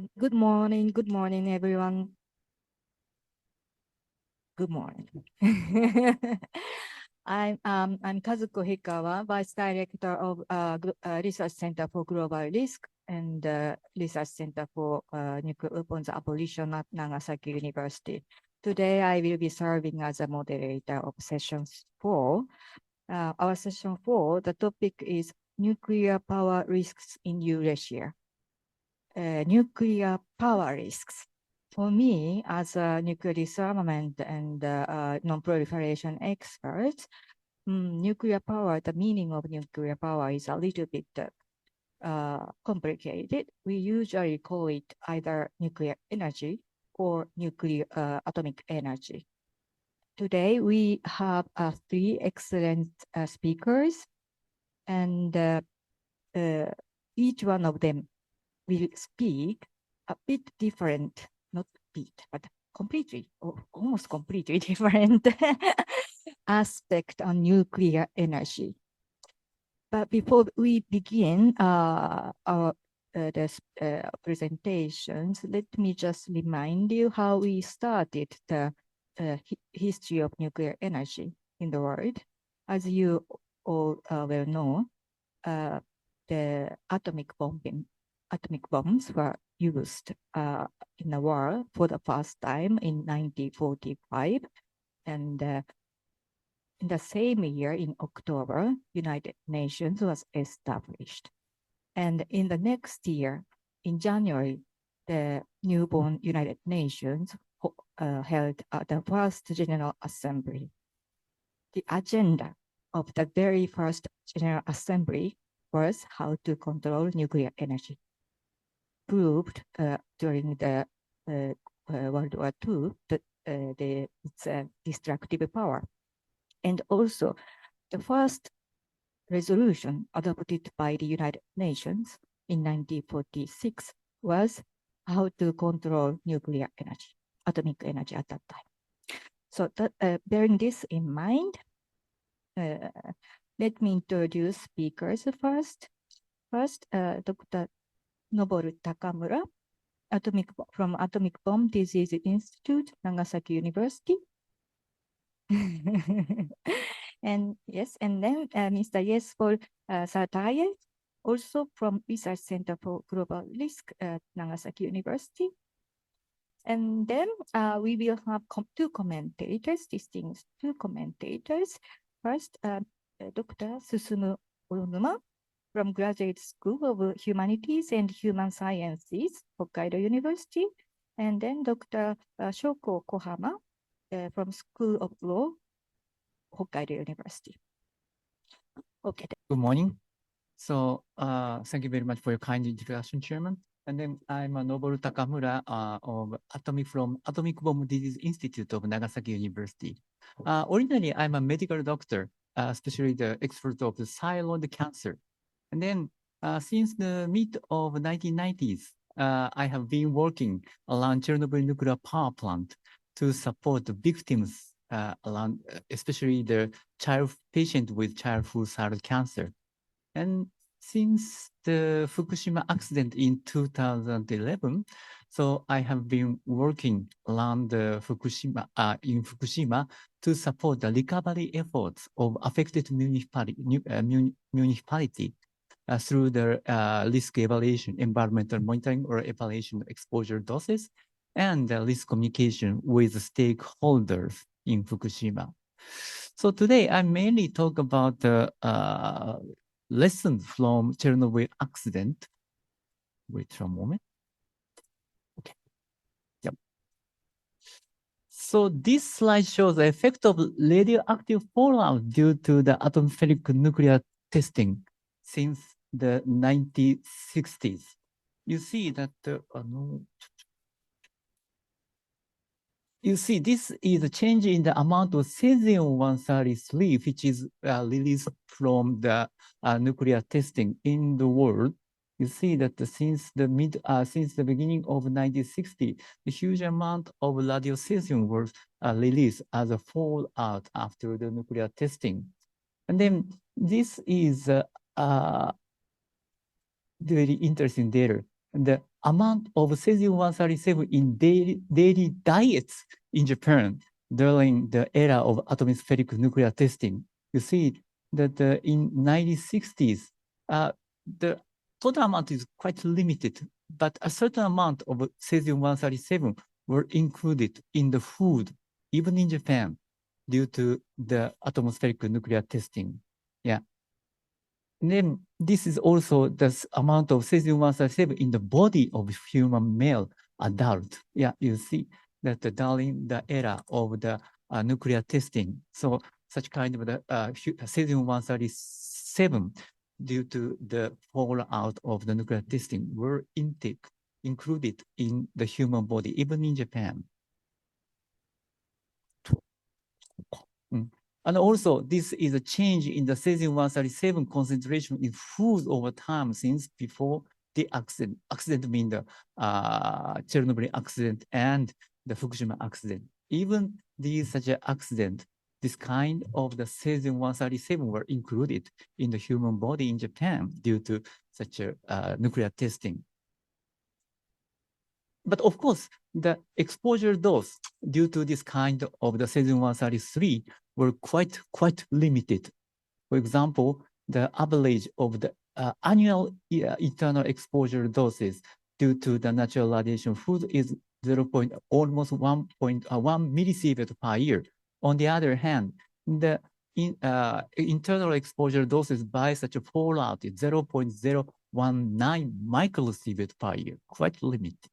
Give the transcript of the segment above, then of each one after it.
Good morning, everyone. Good morning. I'm Kazuko Hikawa, Vice Director of Research Center for Global Risk and Research Center for Nuclear Weapons Abolition at Nagasaki University. Today, I will be serving as a moderator of Session 4. Our Session 4, the topic is Nuclear Power Risks in Eurasia. Nuclear power risks. For me, as a nuclear disarmament and non-proliferation expert, nuclear power, the meaning of nuclear power is a little bit complicated. We usually call it either nuclear energy or nuclear atomic energy. Today, we have three excellent speakers, and each one of them will speak a bit different, not bit, but completely, or almost completely different aspect on nuclear energy. But before we begin our presentations, let me just remind you how we started the history of nuclear energy in the world. As you all well know, the atomic bombs were used in the world for the first time in 1945. And in the same year, in October, United Nations was established. And in the next year, in January, the newborn United Nations held the first General Assembly. The agenda of the very first General Assembly was how to control nuclear energy. Proved during the World War II that it's a destructive power. And also, the first resolution adopted by the United Nations in 1946 was how to control nuclear energy, atomic energy at that time. So that, bearing this in mind, let me introduce speakers first. First, Dr. Noboru Takamura, from Atomic Bomb Disease Institute, Nagasaki University. And yes, and then Mr. Jesper Sartaye, also from Research Center for Global Risk at Nagasaki University. And then we will have two commentators, distinguished two commentators. First, Dr. Susumu Onuma, from Graduate School of Humanities and Human Sciences, Hokkaido University, and then Dr. Shoko Kohama from School of Law, Hokkaido University. Okay. Good morning. So thank you very much for your kind introduction, Chairman. And then I'm Noboru Takamura of Atomic Bomb Disease Institute of Nagasaki University. Originally, I'm a medical doctor, especially the expert of the thyroid cancer. And then since the mid of 1990s, I have been working around Chernobyl nuclear power plant to support the victims around, especially the child patient with childhood thyroid cancer. And since the Fukushima accident in 2011, so I have been working around the in Fukushima to support the recovery efforts of affected municipality. Through the risk evaluation, environmental monitoring or evaluation of exposure doses, and risk communication with stakeholders in Fukushima. So today I mainly talk about the lessons from Chernobyl accident. Wait for a moment. Okay. Yep. So this slide shows the effect of radioactive fallout due to the atmospheric nuclear testing since the 1960s. You see that you see this is a change in the amount of cesium-133, which is released from the nuclear testing in the world. You see that since the beginning of 1960, a huge amount of radiocesium was released as a fallout after the nuclear testing. And then this is very interesting data. And amount of cesium-137 in daily diets in Japan during the era of atmospheric nuclear testing. You see that in 1960s, the total amount is quite limited, but a certain amount of cesium-137 were included in the food, even in Japan, due to the atmospheric nuclear testing. Yeah. And then this is also the amount of cesium-137 in the body of human male adult. Yeah, you see that during the era of the nuclear testing, so such kind of the cesium-137 due to the fallout of the nuclear testing were included in the human body, even in Japan. And also, this is a change in the cesium-137 concentration in food over time since before the accident. Accident means the Chernobyl accident and the Fukushima accident. Even these such an accident, this kind of the cesium-137 were included in the human body in Japan due to such a nuclear testing. But of course, the exposure dose due to this kind of the cesium-133 were quite limited. For example, the average of the annual internal exposure doses due to the natural radiation food is almost 1.1 millisievert per year. On the other hand, the internal exposure doses by such a fallout is 0.019 microsievert per year, quite limited.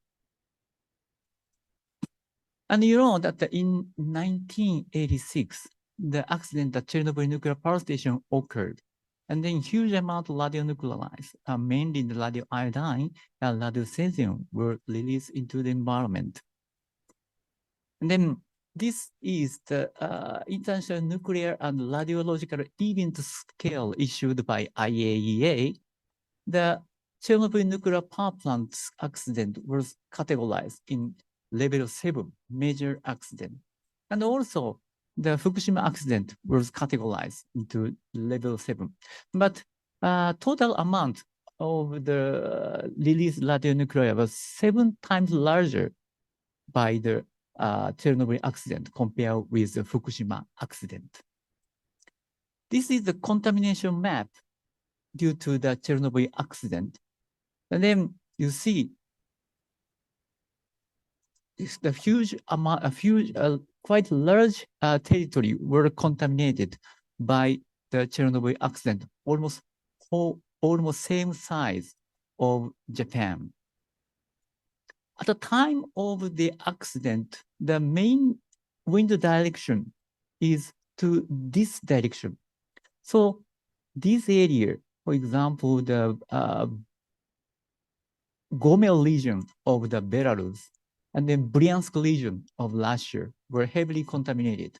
And you know that in 1986, the accident at Chernobyl nuclear power station occurred. And then huge amount of radionuclides, mainly the radioiodine and radiocesium, were released into the environment. And then this is the International Nuclear and Radiological Event Scale issued by IAEA. The Chernobyl nuclear power plant accident was categorized in level 7, major accident. And also, the Fukushima accident was categorized into level 7. But total amount of the released radionuclide was 7 times larger by the Chernobyl accident compared with the Fukushima accident. This is the contamination map due to the Chernobyl accident. And then you see the huge amount, quite large territory were contaminated by the Chernobyl accident, almost same size of Japan. At the time of the accident, the main wind direction is to this direction. So this area, for example, the Gomel region of the Belarus, and then Bryansk region of Russia were heavily contaminated.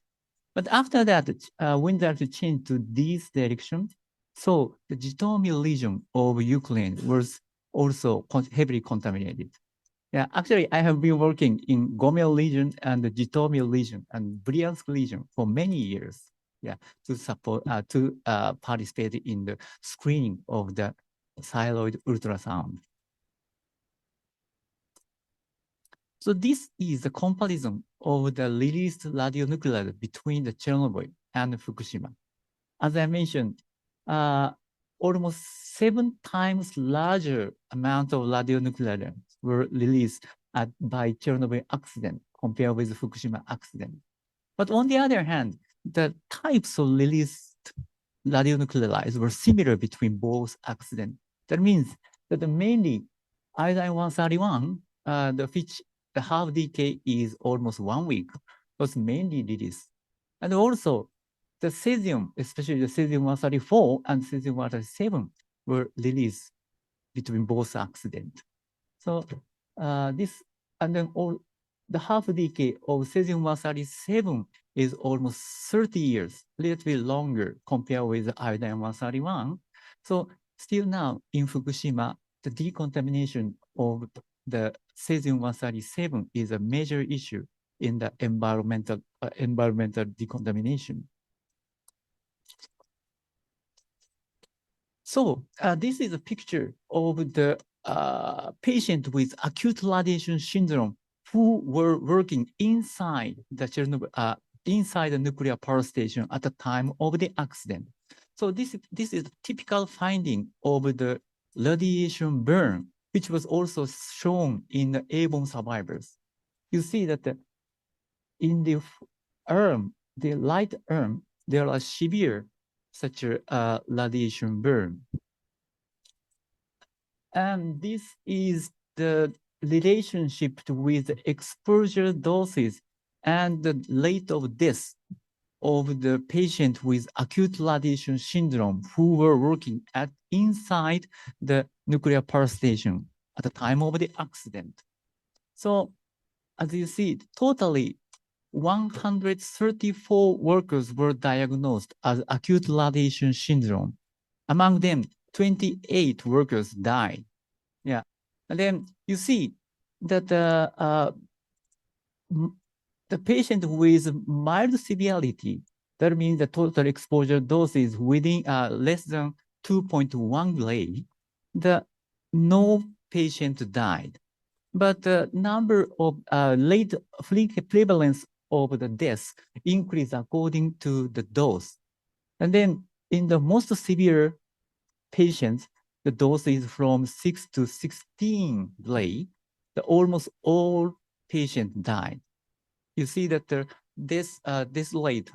But after that, wind direction changed to this direction. So the Zhytomyr region of Ukraine was also heavily contaminated. Yeah, actually, I have been working in Gomel region and the Zhytomyr region and Bryansk region for many years. Yeah, to support participate in the screening of the thyroid ultrasound. So this is a comparison of the released radionuclide between the Chernobyl and Fukushima. As I mentioned, almost 7 times larger amount of radionuclides were released by Chernobyl accident compared with the Fukushima accident. But on the other hand, the types of released radionuclides were similar between both accidents. That means that mainly iodine-131, which the half decay is almost 1 week, was mainly released. And also the cesium, especially the cesium-134 and cesium-137 were released between both accidents. So this, and then all the half decay of cesium-137 is almost 30 years, relatively longer compared with iodine-131. So still now in Fukushima, the decontamination of the cesium-137 is a major issue in the environmental decontamination. So this is a picture of the patients with acute radiation syndrome who were working inside the Chernobyl, inside the nuclear power station at the time of the accident. So this is a typical finding of the radiation burn, which was also shown in the airborne survivors. You see that in the arm, the right arm, there are severe such a radiation burn. And this is the relationship with the exposure doses and the rate of death of the patient with acute radiation syndrome who were working inside the nuclear power station at the time of the accident. So as you see, totally 134 workers were diagnosed as acute radiation syndrome. Among them, 28 workers died. Yeah. And then you see that the patient with mild severity, that means the total exposure dose is within less than 2.1 gray, no patient died. But the number of late prevalence of the deaths increased according to the dose. And then in the most severe patients, the dose is from 6 to 16 gray. Almost all patients died. You see that this rate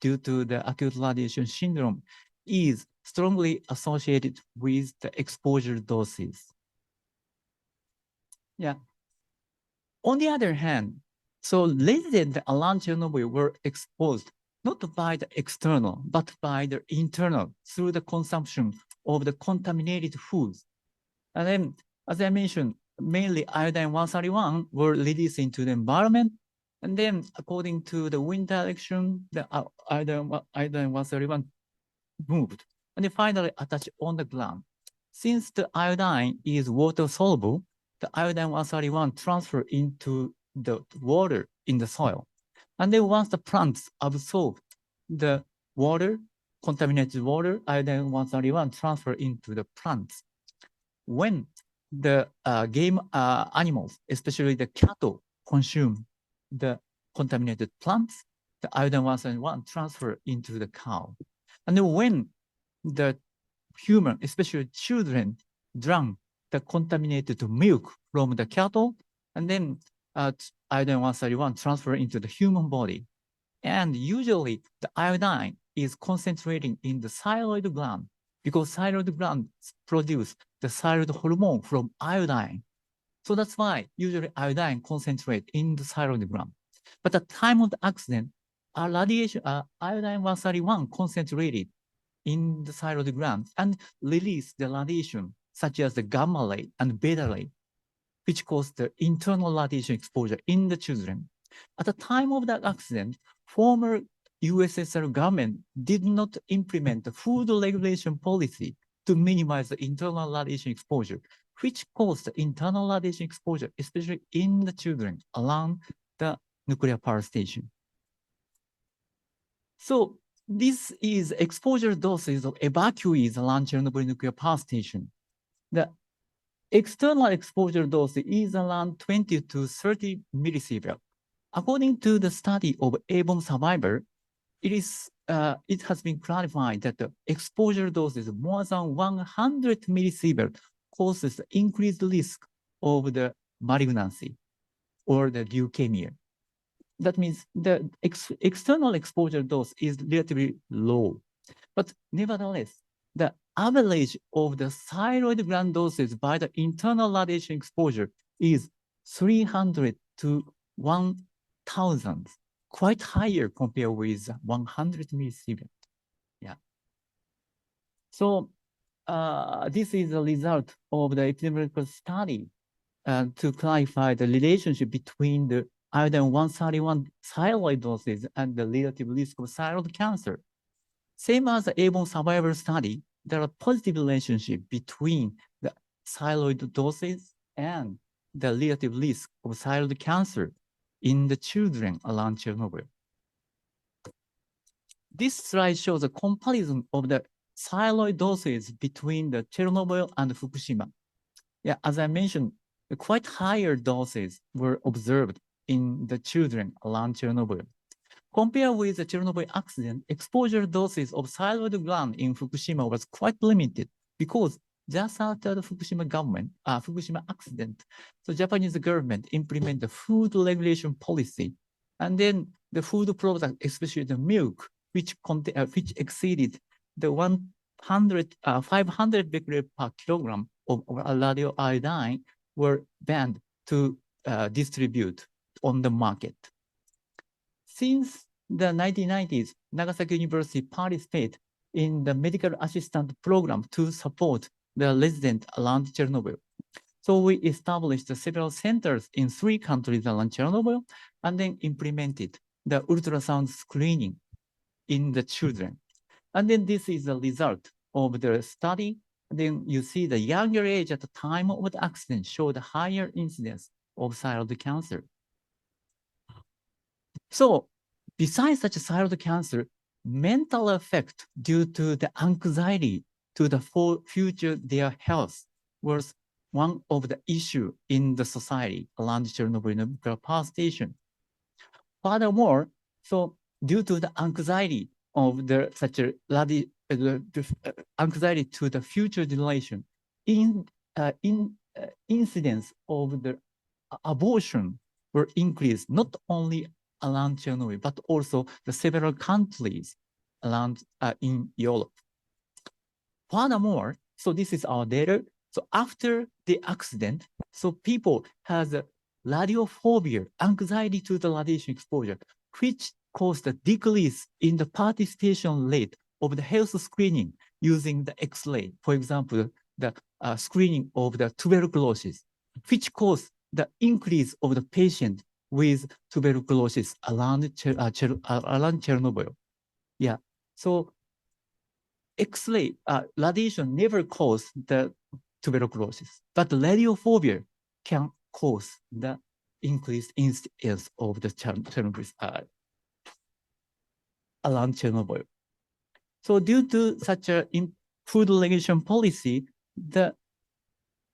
due to the acute radiation syndrome is strongly associated with the exposure doses. Yeah. On the other hand, so residents around Chernobyl were exposed not by the external, but by the internal through the consumption of the contaminated foods. And then, as I mentioned, mainly iodine-131 were released into the environment. And then, according to the wind direction, the iodine-131 moved. And then finally attached on the ground. Since the iodine is water-soluble, the iodine-131 transfer into the water in the soil. And then once the plants absorb the water, contaminated water, iodine-131 transfer into the plants. When the game animals, especially the cattle, consume the contaminated plants, the iodine-131 transfer into the cow. And then when the human, especially children, drank the contaminated milk from the cattle, and then iodine-131 transfer into the human body. And usually the iodine is concentrating in the thyroid gland because thyroid gland produce the thyroid hormone from iodine. So that's why usually iodine concentrate in the thyroid gland. But at the time of the accident, iodine-131 concentrated in the thyroid gland and released the radiation such as the gamma ray and beta ray, which caused the internal radiation exposure in the children. At the time of that accident, former USSR government did not implement the food regulation policy to minimize the internal radiation exposure, which caused the internal radiation exposure, especially in the children around the nuclear power station. So this is exposure doses of evacuees around Chernobyl nuclear power station. The external exposure dose is around 20 to 30 millisievert. According to the study of airborne survivor, it has been clarified that the exposure doses more than 100 millisievert causes increased risk of the malignancy or the leukemia. That means the external exposure dose is relatively low, but nevertheless, the average of the thyroid gland doses by the internal radiation exposure is 300 to 1,000, quite higher compared with 100 millisievert. Yeah. So this is a result of the epidemiological study to clarify the relationship between the iodine-131 thyroid doses and the relative risk of thyroid cancer. Same as the airborne survival study, there are positive relationship between the thyroid doses and the relative risk of thyroid cancer in the children around Chernobyl. This slide shows a comparison of the thyroid doses between the Chernobyl and Fukushima. Yeah, as I mentioned, quite higher doses were observed in the children around Chernobyl. Compared with the Chernobyl accident, exposure doses of thyroid gland in Fukushima was quite limited because just after the Fukushima accident, the Japanese government implemented the food regulation policy, and then the food product, especially the milk, which exceeded the 500 becquerel per kilogram of radioiodine, were banned to distribute on the market. Since the 1990s, Nagasaki University participated in the medical assistant program to support the residents around Chernobyl. So we established several centers in 3 countries around Chernobyl, and then implemented the ultrasound screening in the children. And then this is the result of the study. And then you see the younger age at the time of the accident showed a higher incidence of thyroid cancer. So besides such thyroid cancer, mental effect due to the anxiety to the future their health was one of the issue in the society around Chernobyl nuclear power station. Furthermore, so due to the anxiety of the anxiety to the future generation, incidence of the abortion were increased not only around Chernobyl, but also the several countries around in Europe. Furthermore, so this is our data. So after the accident, so people has a radiophobia, anxiety to the radiation exposure, which caused a decrease in the participation rate of the health screening using the X-ray. For example, the screening of the tuberculosis, which caused the increase of the patient with tuberculosis around Chernobyl. Yeah, so X-ray radiation never caused the tuberculosis, but radiophobia can cause the increased incidence of the Chernobyl around Chernobyl. So due to such a food regulation policy, the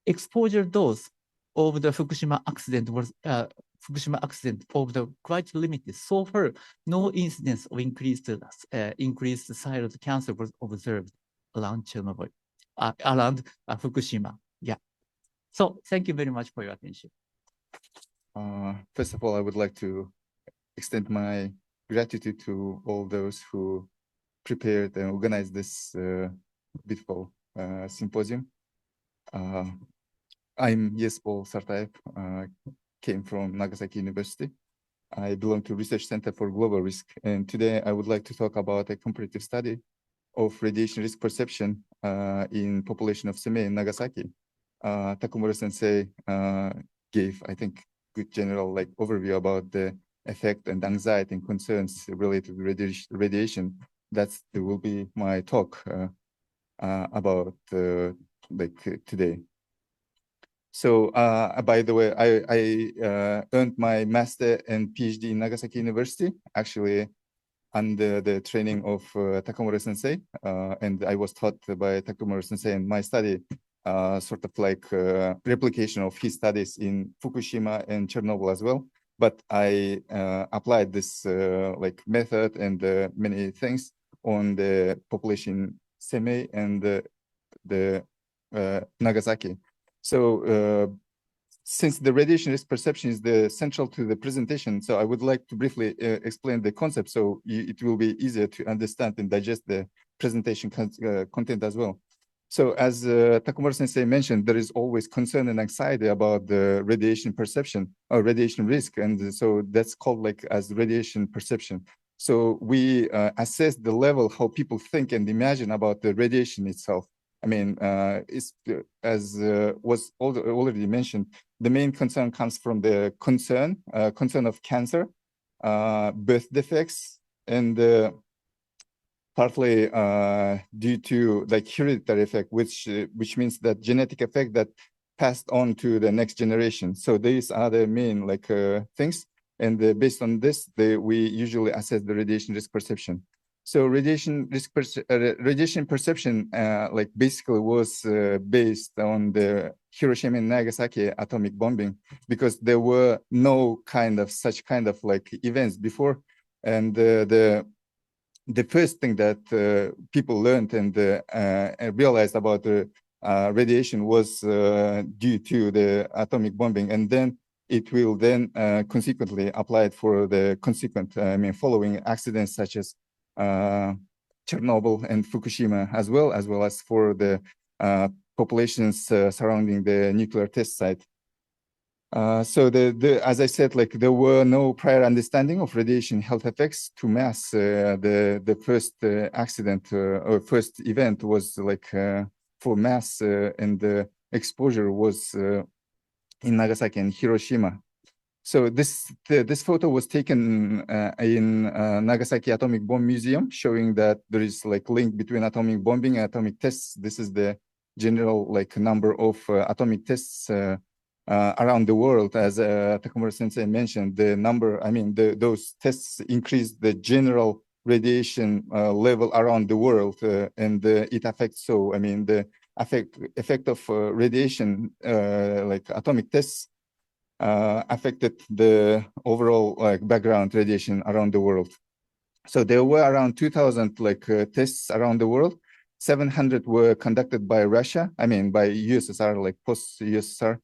exposure dose of the Fukushima accident was quite limited. So far, no incidence of increased thyroid cancer was observed around Chernobyl, around Fukushima. Yeah. So thank you very much for your attention. First of all, I would like to extend my gratitude to all those who prepared and organized this beautiful symposium. I'm Yespol Sartaev, came from Nagasaki University. I belong to Research Center for Global Risk, and today I would like to talk about a comparative study of radiation risk perception in population of Semei in Nagasaki. Takumura Sensei gave, I think, good general overview about the effect and anxiety and concerns related to radiation. That will be my talk about today. So, by the way, I earned my master and PhD in Nagasaki University, actually under the training of Takumura Sensei, and I was taught by Takumura Sensei, and my study sort of replication of his studies in Fukushima and Chernobyl as well. But I applied this method and many things on the population Semei and the Nagasaki. So since the radiation risk perception is the central to the presentation, so I would like to briefly explain the concept so it will be easier to understand and digest the presentation content as well. So as Takumura Sensei mentioned, there is always concern and anxiety about the radiation perception or radiation risk. And so that's called as radiation perception. So we assess the level, how people think and imagine about the radiation itself. I mean, it's, as was already mentioned, the main concern comes from the concern of cancer, birth defects, and partly due to hereditary effect, which means that genetic effect that passed on to the next generation. So these are the main things, and based on this, we usually assess the radiation risk perception. So radiation perception basically was based on the Hiroshima and Nagasaki atomic bombing, because there were no such kind of like events before. And the first thing that people learned and realized about the radiation was due to the atomic bombing, and then it will then consequently applied for the consequent, following accidents such as Chernobyl and Fukushima, as well as for the populations surrounding the nuclear test site. So as I said, like there were no prior understanding of radiation health effects to mass. The first accident or first event was like for mass, and the exposure was in Nagasaki and Hiroshima. So this photo was taken in Nagasaki Atomic Bomb Museum, showing that there is like link between atomic bombing and atomic tests. This is the general like number of atomic tests around the world. As Takamura Sensei mentioned, the number, those tests increased the general radiation level around the world, and it affects, the effect of radiation, like atomic tests, affected the overall like background radiation around the world. So there were around 2,000 like tests around the world. 700 were conducted by Russia, by USSR, like post-USSR.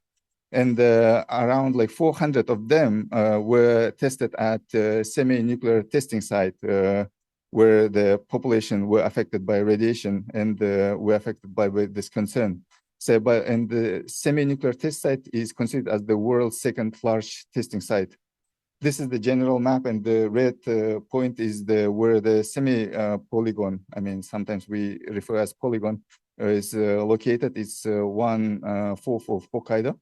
And around like 400 of them were tested at semi-nuclear testing site, where the population were affected by radiation and were affected by this concern. So, and the semi-nuclear test site is considered as the world's second large testing site. This is the general map, and the red point is where the semi-polygon, sometimes we refer as polygon, is located. It's 1/4 of Hokkaido,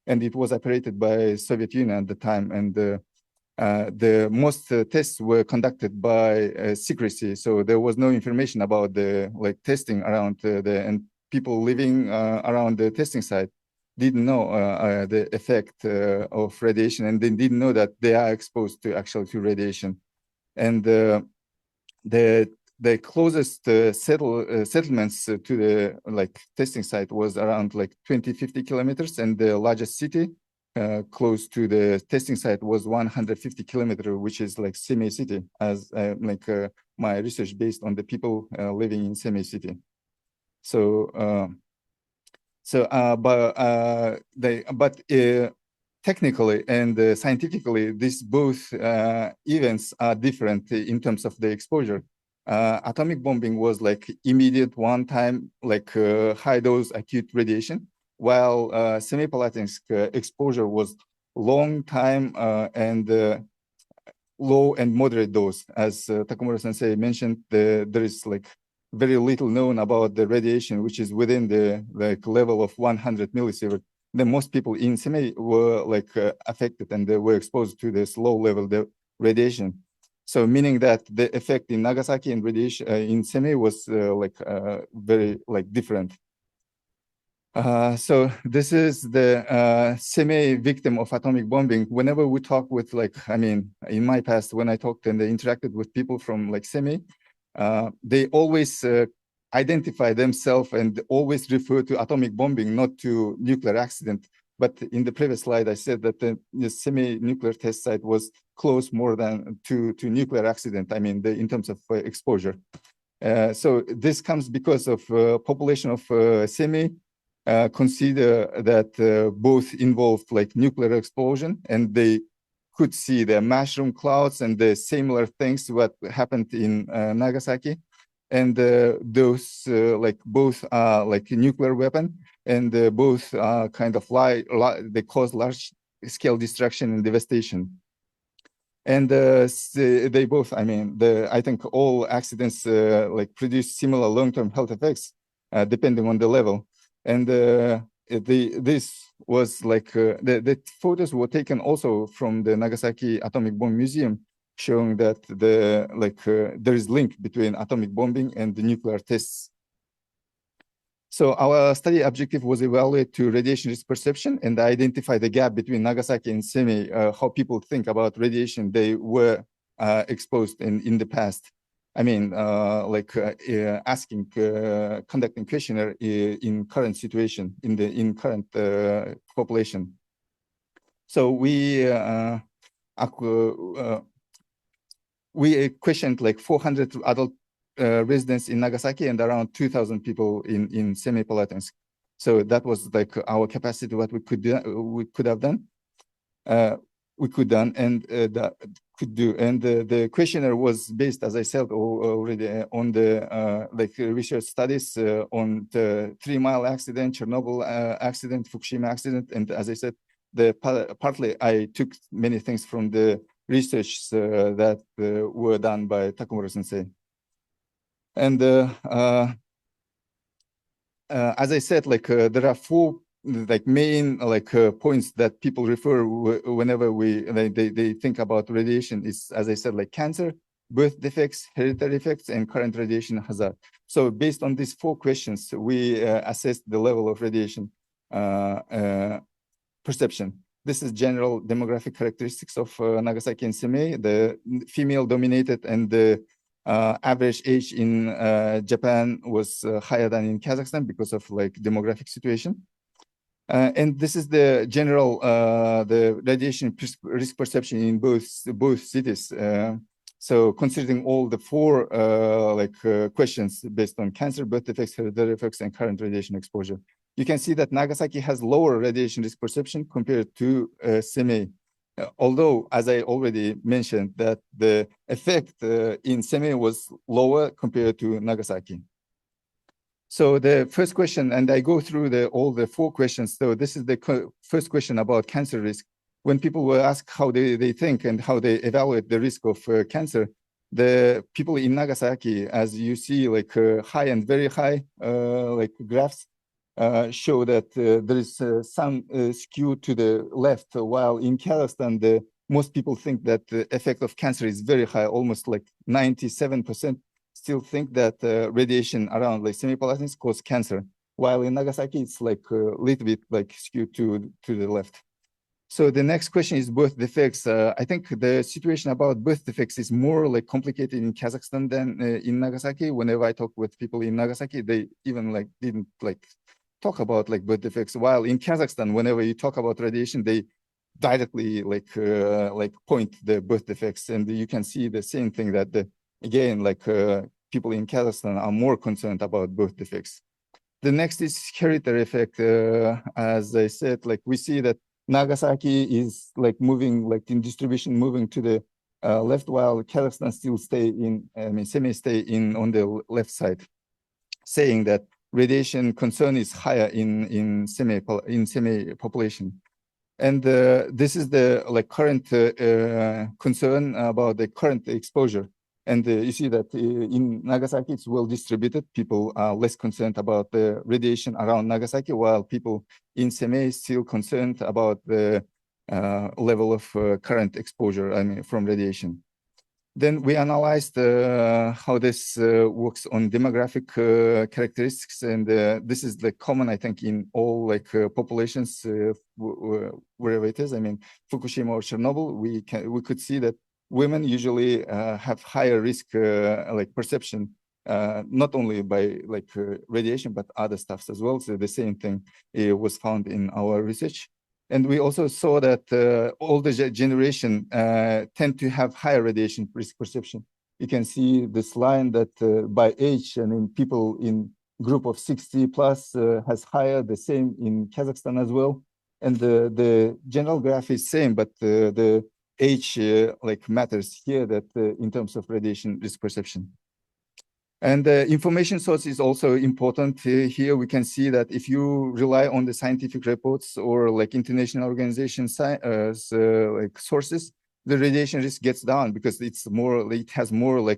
and it was operated by Soviet Union at the time. And the most tests were conducted by secrecy, so there was no information about the like testing around and people living around the testing site didn't know the effect of radiation, and they didn't know that they are exposed to radiation. And the closest settlements to the like testing site was around like 20-50 kilometers, and the largest city close to the testing site was 150 kilometers, which is like Seme City, as my research based on the people living in Seme City. So, technically and scientifically, these both events are different in terms of the exposure. Atomic bombing was like immediate one-time, like high dose acute radiation, while semi-Palatinsk exposure was long time and low and moderate dose. As Takamura Sensei mentioned, there is like very little known about the radiation, which is within the like level of 100 millisievert. Then most people in Seme were like affected, and they were exposed to this low level radiation. So meaning that the effect in Nagasaki and radiation in Seme was very like different. So this is the Seme victim of atomic bombing. Whenever we talk with in my past, when I talked and interacted with people from like Seme, they always identify themselves and always refer to atomic bombing, not to nuclear accident. But in the previous slide, I said that the semi-nuclear test site was close more than to nuclear accident, in terms of exposure. So this comes because of population of Seme consider that both involved like nuclear explosion, and they could see the mushroom clouds and the similar things what happened in Nagasaki. And those like both are like a nuclear weapon, and both are kind of they cause large scale destruction and devastation. And they both, I think all accidents like produce similar long-term health effects depending on the level. And this was like the photos were taken also from the Nagasaki Atomic Bomb Museum, showing that there is link between atomic bombing and the nuclear tests. So our study objective was evaluate to radiation risk perception and identify the gap between Nagasaki and Seme, how people think about radiation they were exposed in the past. asking, conducting questionnaire in current situation, in current population. So we questioned like 400 adult residents in Nagasaki and around 2,000 people in Semipalatinsk. So that was like our capacity, what we could do, and the questionnaire was based, as I said already, on the research studies on the 3 Mile accident, Chernobyl accident, Fukushima accident, and as I said, partly I took many things from the research that were done by Takumura Sensei. And as I said, there are 4 main points that people refer whenever they think about radiation is, as I said, like cancer, birth defects, hereditary effects, and current radiation hazard. So based on these 4 questions, we assessed the level of radiation perception. This is general demographic characteristics of Nagasaki and Semei, the female dominated, and the average age in Japan was higher than in Kazakhstan because of demographic situation. And this is the general the radiation risk perception in both cities. So considering all the 4 questions based on cancer, birth defects, hereditary effects, and current radiation exposure, you can see that Nagasaki has lower radiation risk perception compared to Semei. Although, as I already mentioned, that the effect in Semei was lower compared to Nagasaki. So the first question, and I go through all the 4 questions. So this is the first question about cancer risk. When people were asked how they think and how they evaluate the risk of cancer, the people in Nagasaki, as you see, high and very high graphs, show that there is some skew to the left, while in Kazakhstan, most people think that the effect of cancer is very high, almost 97% still think that radiation around Semipalatinsk cause cancer, while in Nagasaki, it's a little bit skewed to the left. So the next question is birth defects. I think the situation about birth defects is more complicated in Kazakhstan than in Nagasaki. Whenever I talk with people in Nagasaki, they even didn't talk about birth defects, while in Kazakhstan, whenever you talk about radiation, they directly point the birth defects, and you can see the same thing that people in Kazakhstan are more concerned about birth defects. The next is hereditary effect. As I said, we see that Nagasaki is moving in distribution, moving to the left, while Kazakhstan still Semei stay on the left side, saying that radiation concern is higher in Semei population. And this is the current concern about the current exposure. And you see that in Nagasaki, it's well distributed. People are less concerned about the radiation around Nagasaki, while people in Semei still concerned about the level of current exposure, from radiation. Then we analyzed how this works on demographic characteristics, and this is common, I think, in all populations wherever it is. Fukushima or Chernobyl, we could see that women usually have higher risk perception, not only by radiation but other stuffs as well. So the same thing was found in our research. And we also saw that older generation tend to have higher radiation risk perception. You can see this line that by age, people in group of 60 plus has higher, the same in Kazakhstan as well. And the general graph is same, but the age matters here, that in terms of radiation risk perception. And the information source is also important. Here we can see that if you rely on the scientific reports or international organization sources, the radiation risk gets down because it has more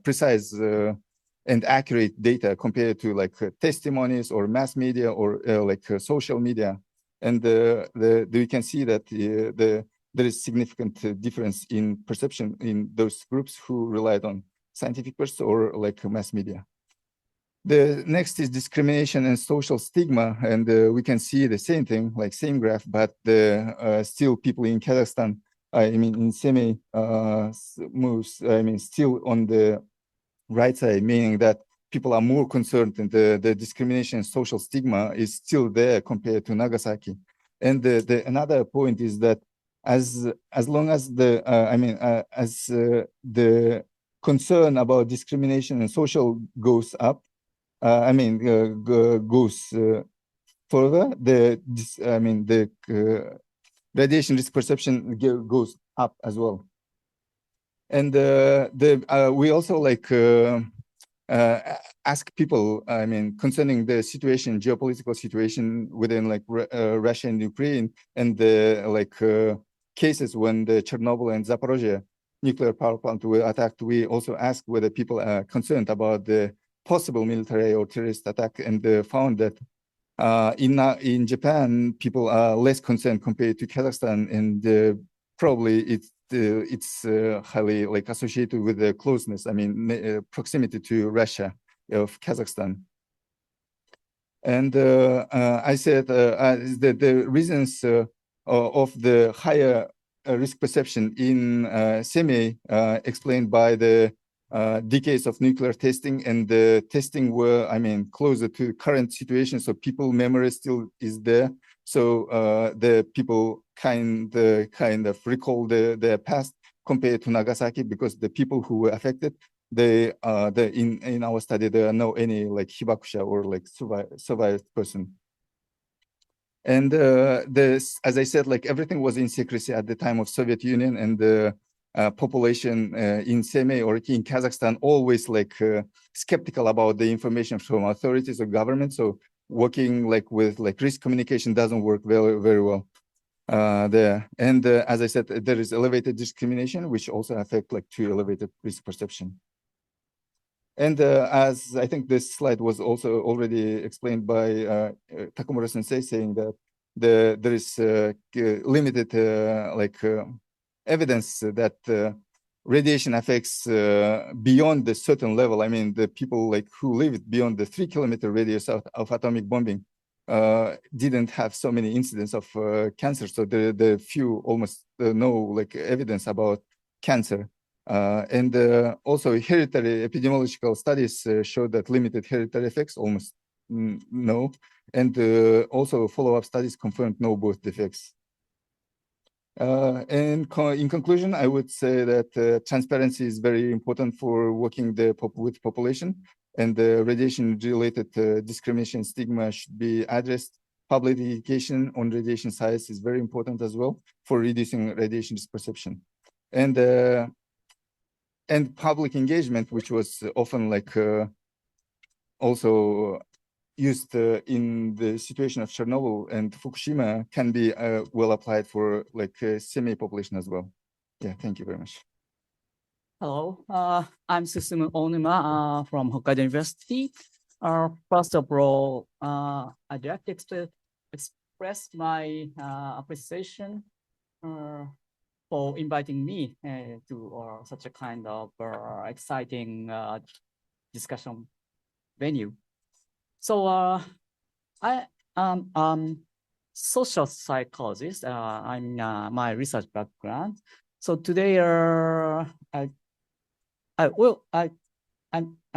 precise and accurate data compared to testimonies or mass media or social media. And we can see that there is significant difference in perception in those groups who relied on scientific person or mass media. The next is discrimination and social stigma, and we can see the same thing, same graph, but still people in Kazakhstan, in Semei moves, still on the right side, meaning that people are more concerned and the discrimination, social stigma is still there compared to Nagasaki. And another point is that as long as the the concern about discrimination and social goes up, goes further, the radiation risk perception goes up as well. And we also ask people, concerning the situation, geopolitical situation within Russia and Ukraine, and the cases when the Chernobyl and Zaporozhye nuclear power plant were attacked. We also asked whether people are concerned about the possible military or terrorist attack, and found that in Japan, people are less concerned compared to Kazakhstan, and probably it's highly associated with the closeness, proximity to Russia of Kazakhstan. And I said that the reasons of the higher risk perception in semi explained by the decades of nuclear testing, and the testing were, closer to current situation. So people memory still is there. So the people kind of recall their past compared to Nagasaki, because the people who were affected, they in our study, there are no any hibakusha or survived person. And this, as I said, everything was in secrecy at the time of Soviet Union, and the population in Semey or in Kazakhstan always skeptical about the information from authorities or government. So working with risk communication doesn't work very well there. And as I said, there is elevated discrimination, which also affect to elevated risk perception. And as I think this slide was also already explained by Takumura Sensei, saying that there is limited evidence that radiation affects beyond the certain level. The people who lived beyond the 3-kilometer radius of atomic bombing didn't have so many incidents of cancer. So the few almost no evidence about cancer. And also hereditary epidemiological studies show that limited hereditary effects, almost no. And also follow-up studies confirmed no birth defects. And in conclusion, I would say that transparency is very important for working with population, and the radiation-related discrimination stigma should be addressed. Public education on radiation science is very important as well for reducing radiation perception. And public engagement, which was often also used in the situation of Chernobyl and Fukushima, can be well applied for semi-population as well. Yeah, thank you very much. Hello, I'm Susumu Onuma from Hokkaido University. First of all, I'd like to express my appreciation for inviting me to such a kind of exciting discussion venue. So I am social psychologist. I'm my research background. So today I'm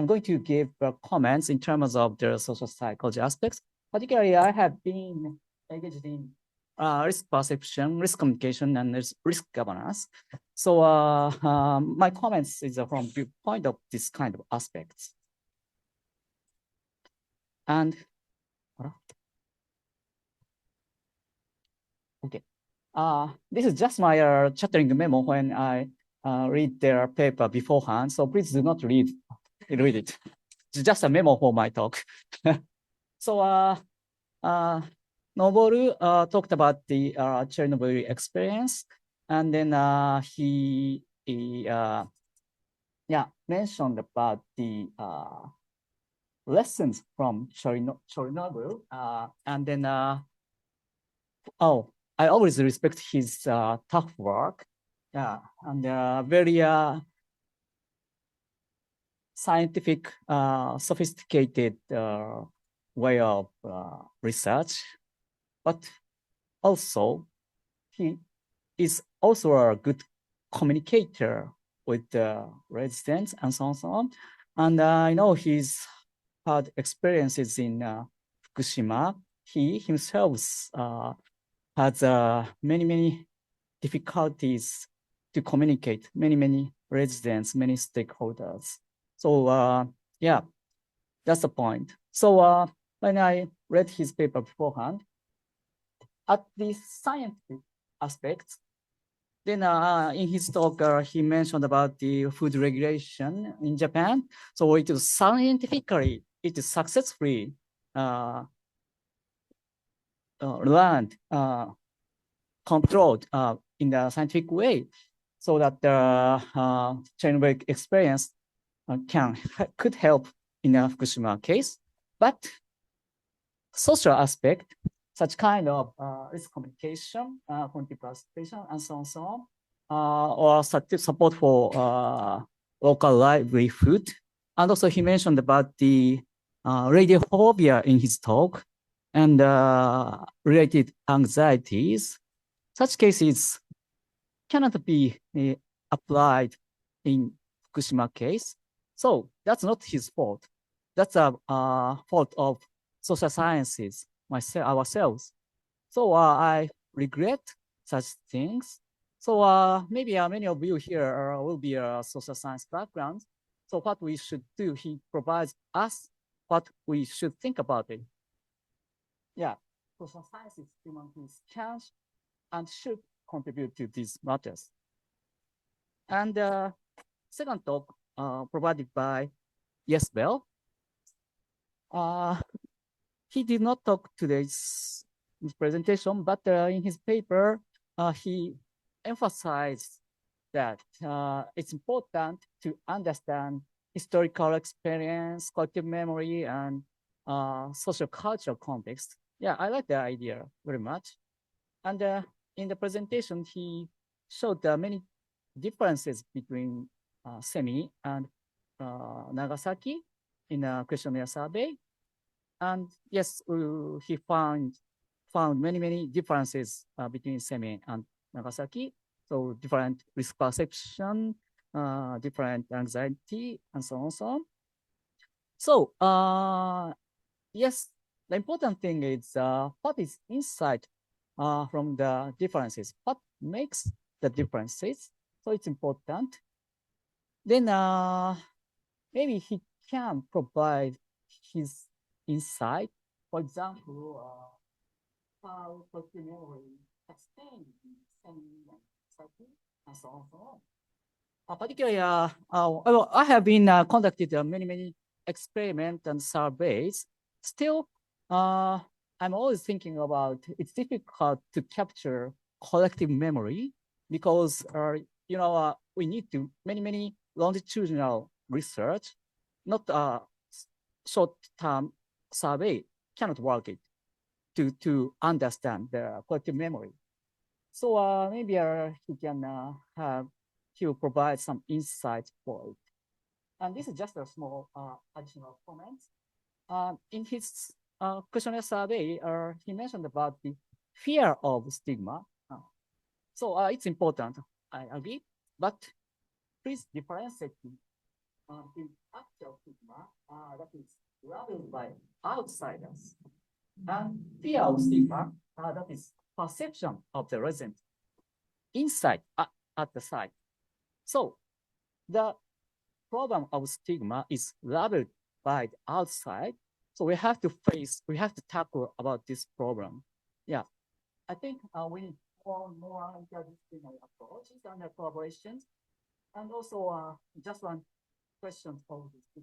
going to give comments in terms of the social psychology aspects. Particularly, I have been engaged in risk perception, risk communication, and risk governance. So my comments is from the viewpoint of this kind of aspects. And okay, this is just my chattering memo when I read their paper beforehand. So please do not read it. It's just a memo for my talk. So Noboru talked about the Chernobyl experience, and then he mentioned about the lessons from Chernobyl, and then I always respect his tough work, and very scientific, sophisticated way of research. But also, he is also a good communicator with the residents and so on. And I know he's had experiences in Fukushima. He himself has many difficulties to communicate, many residents, many stakeholders. So yeah, that's the point. So when I read his paper beforehand, at the scientific aspects, then in his talk, he mentioned about the food regulation in Japan. So it is scientifically, it is successfully learned, controlled in the scientific way, so that the chain-wave experience could help in the Fukushima case. But social aspect, such kind of risk communication, community participation, and so on, or support for local livelihood. And also he mentioned about the radiophobia in his talk and related anxieties. Such cases cannot be applied in Fukushima case. So that's not his fault. That's a fault of social sciences, ourselves. So I regret such things. So maybe many of you here will be a social science background. So what we should do, he provides us what we should think about it. Yeah, social sciences, humanities can and should contribute to these matters. And second talk provided by Yesbel. He did not talk today's presentation, but in his paper, he emphasized that it's important to understand historical experience, collective memory, and social cultural context. Yeah, I like the idea very much. And in the presentation, he showed many differences between SEMI and Nagasaki in a questionnaire survey. And yes, he found many differences between SEMI and Nagasaki. So different risk perception, different anxiety, and so on. So yes, the important thing is what is insight from the differences, what makes the differences. So it's important. Then maybe he can provide his insight. For example, how collective memory extends and so on. Particularly, I have been conducted many experiments and surveys. Still, I'm always thinking about it's difficult to capture collective memory because we need to many longitudinal research, not short-term survey cannot work it to understand the collective memory. So maybe he will provide some insight for it. And this is just a small additional comment. In his questionnaire survey, he mentioned about the fear of stigma. So it's important, I agree, but please differentiate in actual stigma that is leveled by outsiders and fear of stigma that is perception of the resident inside at the site. So the problem of stigma is leveled by the outside. So we have to tackle about this problem. Yeah, I think we need more interdisciplinary approaches and collaborations. And also just one question for the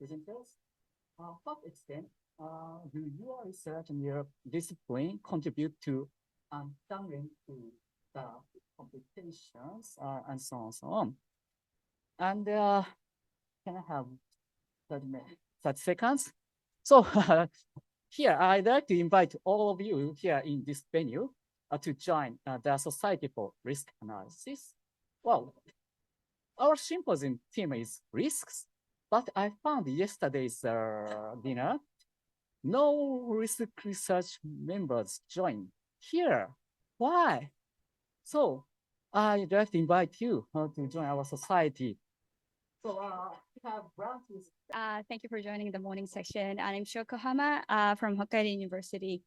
presenters. What extent do your research and your discipline contribute to understanding the complications and so on? And can I have 30 seconds? So here, I'd like to invite all of you here in this venue to join the Society for Risk Analysis. Well, our symposium theme is risks, but I found yesterday's dinner, no risk research members joined here. Why? So I'd like to invite you to join our society. So Thank you for joining the morning session. I'm Shoko Hama from Hokkaido University.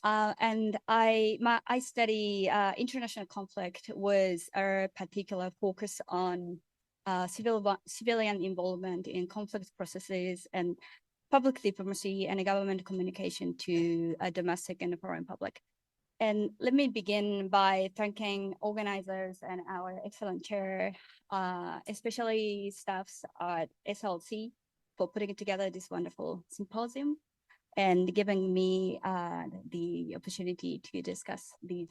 And I study international conflict with a particular focus on civilian involvement in conflict processes and public diplomacy and government communication to domestic and foreign public. And let me begin by thanking organizers and our excellent chair, especially staffs at SLC for putting together this wonderful symposium and giving me the opportunity to discuss these.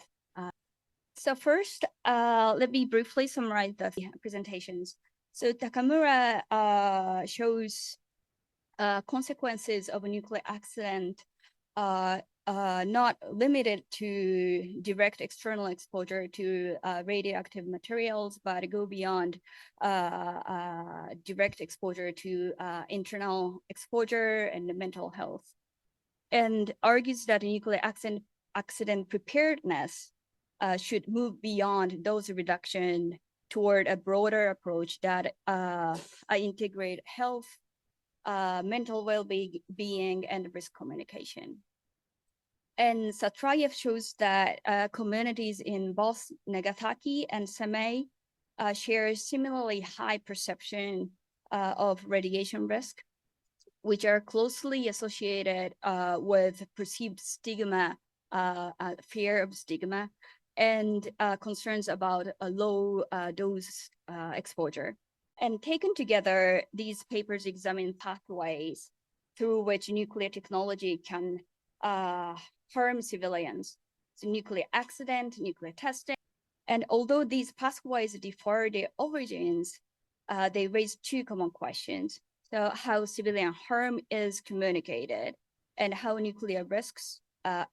So first, let me briefly summarize the presentations. So Takamura shows consequences of a nuclear accident not limited to direct external exposure to radioactive materials, but go beyond direct exposure to internal exposure and mental health. And argues that nuclear accident preparedness should move beyond dose reduction toward a broader approach that integrate health, mental well-being, and risk communication. And Satrayev shows that communities in both Nagasaki and Samei share similarly high perception of radiation risk, which are closely associated with perceived stigma, fear of stigma, and concerns about a low dose exposure. And taken together, these papers examine pathways through which nuclear technology can harm civilians. So nuclear accident, nuclear testing. And although these pathways differ their origins, they raise two common questions. So how civilian harm is communicated and how nuclear risks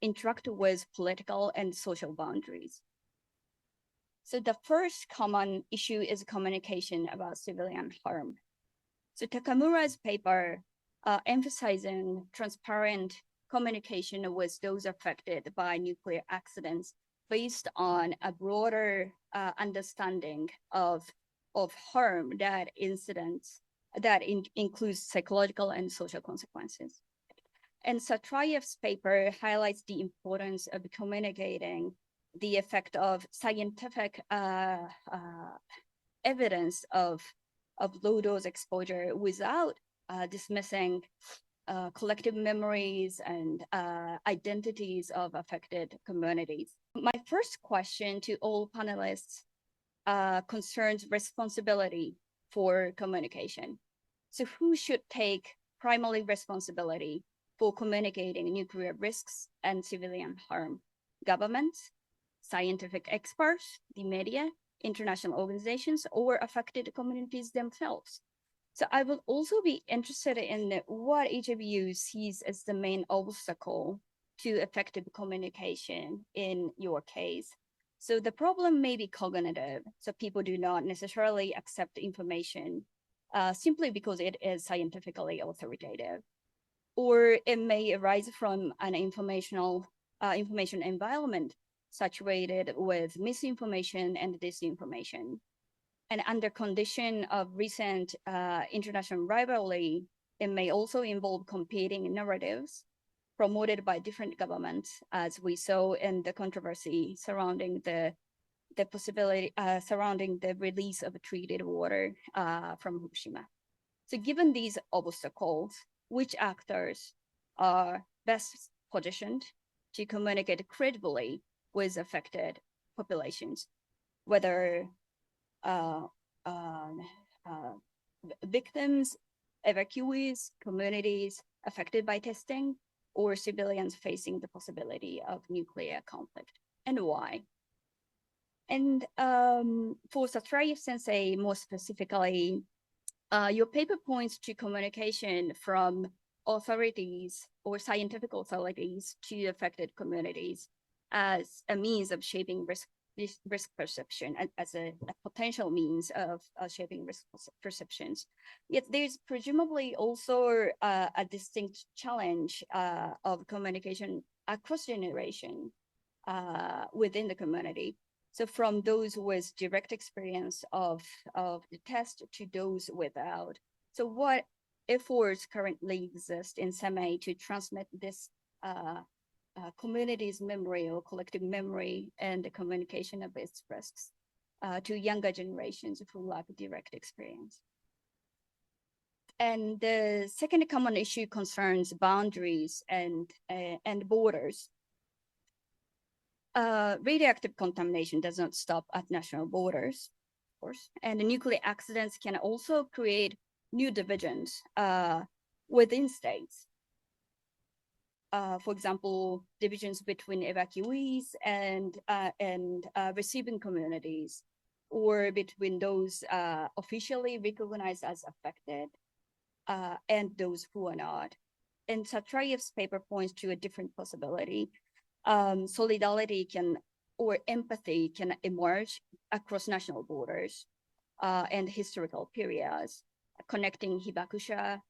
interact with political and social boundaries. So the first common issue is communication about civilian harm. So Takamura's paper emphasizing transparent communication with those affected by nuclear accidents based on a broader understanding of harm that includes psychological and social consequences. And Satrayev's paper highlights the importance of communicating the effect of scientific evidence of low dose exposure without dismissing collective memories and identities of affected communities. My first question to all panelists concerns responsibility for communication. So who should take primary responsibility for communicating nuclear risks and civilian harm? Governments, scientific experts, the media, international organizations, or affected communities themselves? So I would also be interested in what each of you sees as the main obstacle to effective communication in your case. So the problem may be cognitive, so people do not necessarily accept information simply because it is scientifically authoritative. Or it may arise from an information environment saturated with misinformation and disinformation. And under condition of recent international rivalry, it may also involve competing narratives promoted by different governments, as we saw in the controversy surrounding the release of treated water from Fukushima. So given these obstacles, which actors are best positioned to communicate credibly with affected populations, whether victims, evacuees, communities affected by testing, or civilians facing the possibility of nuclear conflict, and why? And for Satrayev Sensei, more specifically, your paper points to communication from authorities or scientific authorities to affected communities as a means of shaping risk perception, as a potential means of shaping risk perceptions. Yet there's presumably also a distinct challenge of communication across generation within the community. So from those with direct experience of the test to those without. So what efforts currently exist in SEME to transmit this community's memory or collective memory and the communication of its risks to younger generations who lack direct experience? And the second common issue concerns boundaries and borders. Radioactive contamination does not stop at national borders, of course, and the nuclear accidents can also create new divisions within states. For example, divisions between evacuees and receiving communities, or between those officially recognized as affected and those who are not. And Satrayev's paper points to a different possibility. Solidarity or empathy can emerge across national borders and historical periods, connecting Hibakusha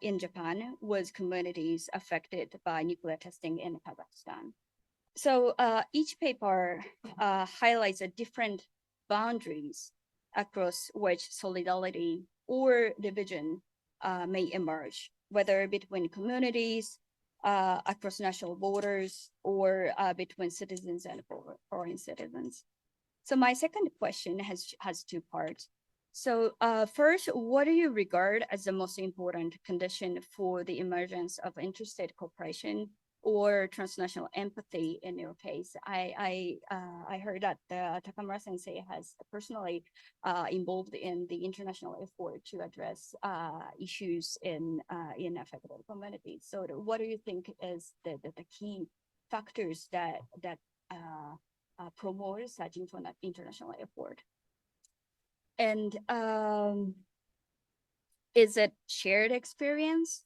in Japan with communities affected by nuclear testing in Kazakhstan. So each paper highlights a different boundaries across which solidarity or division may emerge, whether between communities, across national borders, or between citizens and foreign citizens. So my second question has two parts. So first, what do you regard as the most important condition for the emergence of interstate cooperation or transnational empathy in your case? I heard that Takamura Sensei has personally involved in the international effort to address issues in affected communities. So what do you think is the key factors that promote such international effort? And is it shared experience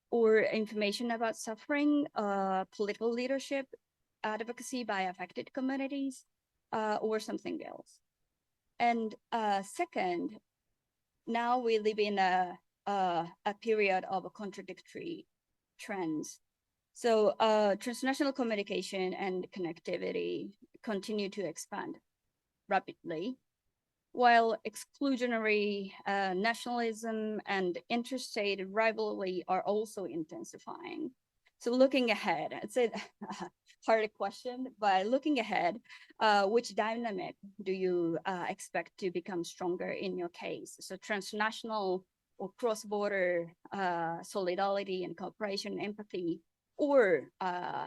or information about suffering, political leadership, advocacy by affected communities, or something else? And second, now we live in a period of contradictory trends. So transnational communication and connectivity continue to expand rapidly, while exclusionary nationalism and interstate rivalry are also intensifying. So looking ahead, it's a hard question, but looking ahead, which dynamic do you expect to become stronger in your case? So transnational or cross-border solidarity and cooperation, empathy, or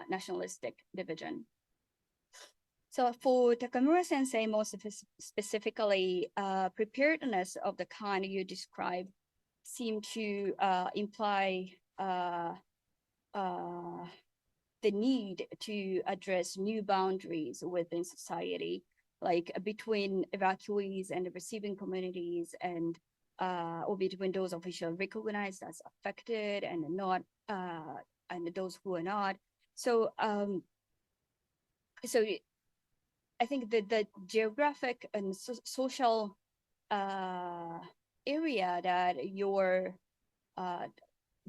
nationalistic division? So for Takamura Sensei, most specifically, preparedness of the kind you describe seem to imply the need to address new boundaries within society, like between evacuees and receiving communities, and or between those officially recognized as affected and not, and those who are not. So, so I think that the geographic and social area that your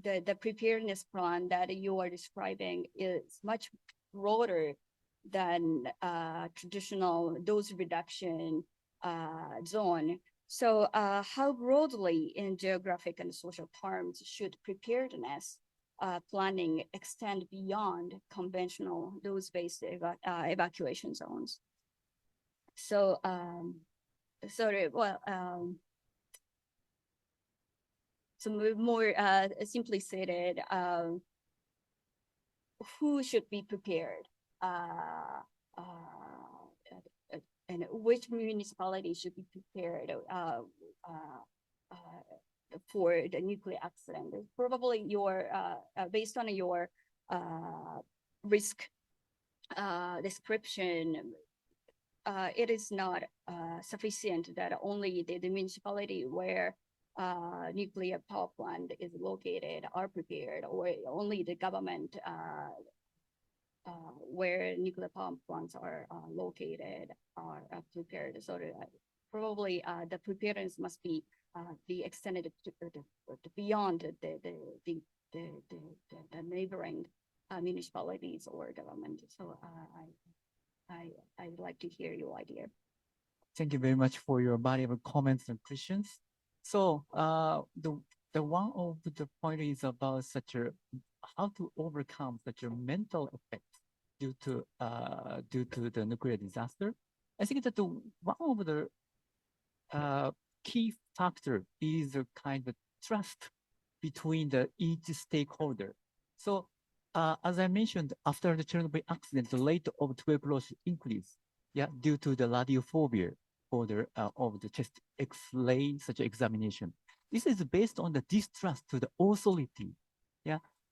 the preparedness plan that you are describing is much broader than traditional dose reduction zone. So how broadly in geographic and social terms should preparedness planning extend beyond conventional dose-based evacuation zones? So, so more simply stated, who should be prepared, and which municipality should be prepared for the nuclear accident? Probably your based on your risk description, it is not sufficient that only the municipality where nuclear power plant is located are prepared, or only the government where nuclear power plants are located are prepared. So probably the preparedness must be extended to beyond the neighboring municipalities or government. So I'd like to hear your idea. Thank you very much for your valuable comments and questions. So the one of the point is about such a how to overcome such a mental effect due to the nuclear disaster. I think that one of the key factor is a kind of trust between each stakeholder. So as I mentioned, after the Chernobyl accident, the rate of tuberculosis increased, due to the radiophobia of the chest X-ray such examination. This is based on the distrust to the authority,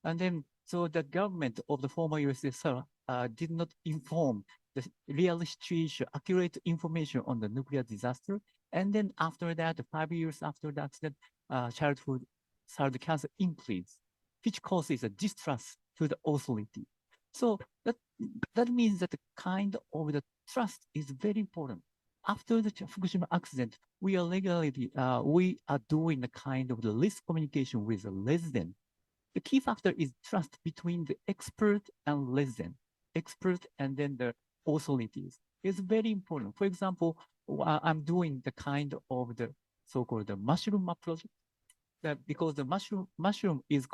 and then so the government of the former USSR did not inform the real situation, accurate information on the nuclear disaster, and then after that, 5 years after the accident, childhood cancer increased, which causes a distrust to the authority. So that means that the kind of the trust is very important. After the Fukushima accident, we are regularly doing the kind of the risk communication with the resident. The key factor is trust between the expert and resident, expert and then the authorities. It's very important. For example, I'm doing the kind of the so-called the mushroom map project. Because the mushroom is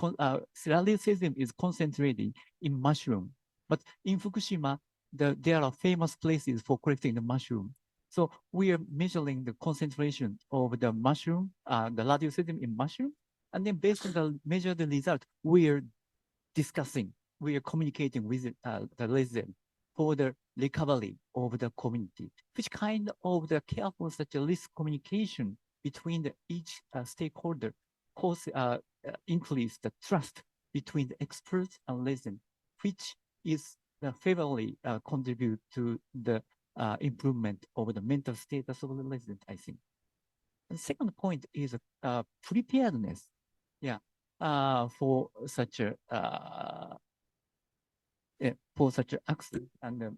Slavic-Eurasian is concentrated in mushroom, but in Fukushima, there are famous places for collecting the mushroom. So we are measuring the concentration of the mushroom, the Slavic-Eurasian in mushroom, and then based on the measured result, we are discussing, we are communicating with the resident for the recovery of the community, which kind of the careful such a risk communication between each stakeholder increase the trust between the experts and resident, which is favorably contribute to the improvement of the mental status of the resident, I think. The second point is preparedness, for such a accident. And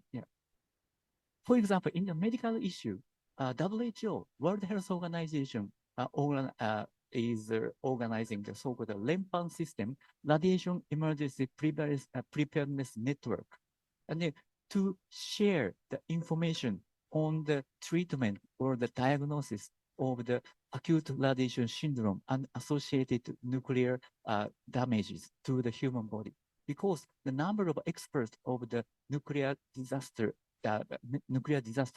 for example, in the medical issue, WHO, World Health Organization, is organizing the so-called REMPAN system, Radiation Emergency Preparedness Network, and to share the information on the treatment or the diagnosis of the acute radiation syndrome and associated nuclear damages to the human body. Because the number of experts of the nuclear disaster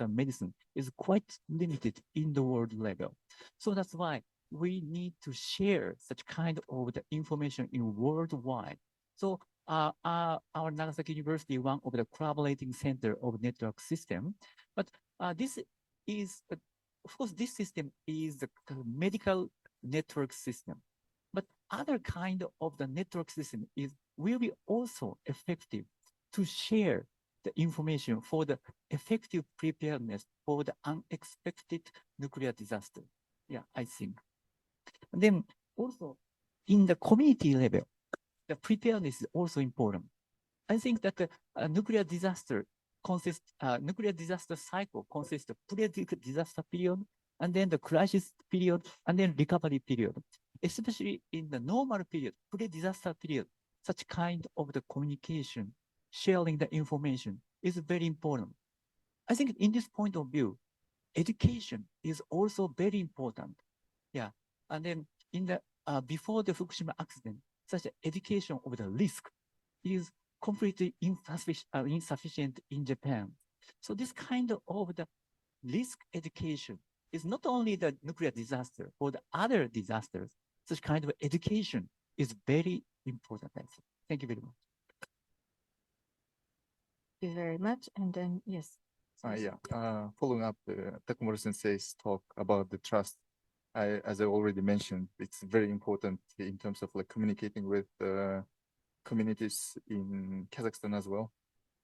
medicine is quite limited in the world level. So that's why we need to share such kind of the information in worldwide. So our Nagasaki University, one of the collaborating center of network system, but this is, of course, this system is the medical network system, but other kind of the network system will be also effective to share the information for the effective preparedness for the unexpected nuclear disaster. I think. And then also in the community level, the preparedness is also important. I think that the nuclear disaster cycle consists of pre-disaster period, and then the crisis period, and then recovery period. Especially in the normal period, pre-disaster period, such kind of the communication, sharing the information is very important. I think in this point of view, education is also very important. And then in the before the Fukushima accident, such education of the risk is completely insufficient in Japan. So this kind of the risk education is not only the nuclear disaster or the other disasters. Such kind of education is very important, I think. Thank you very much. Thank you very much. And then, yes. Following up Takumura Sensei's talk about the trust, as I already mentioned, it's very important in terms of like communicating with communities in Kazakhstan as well.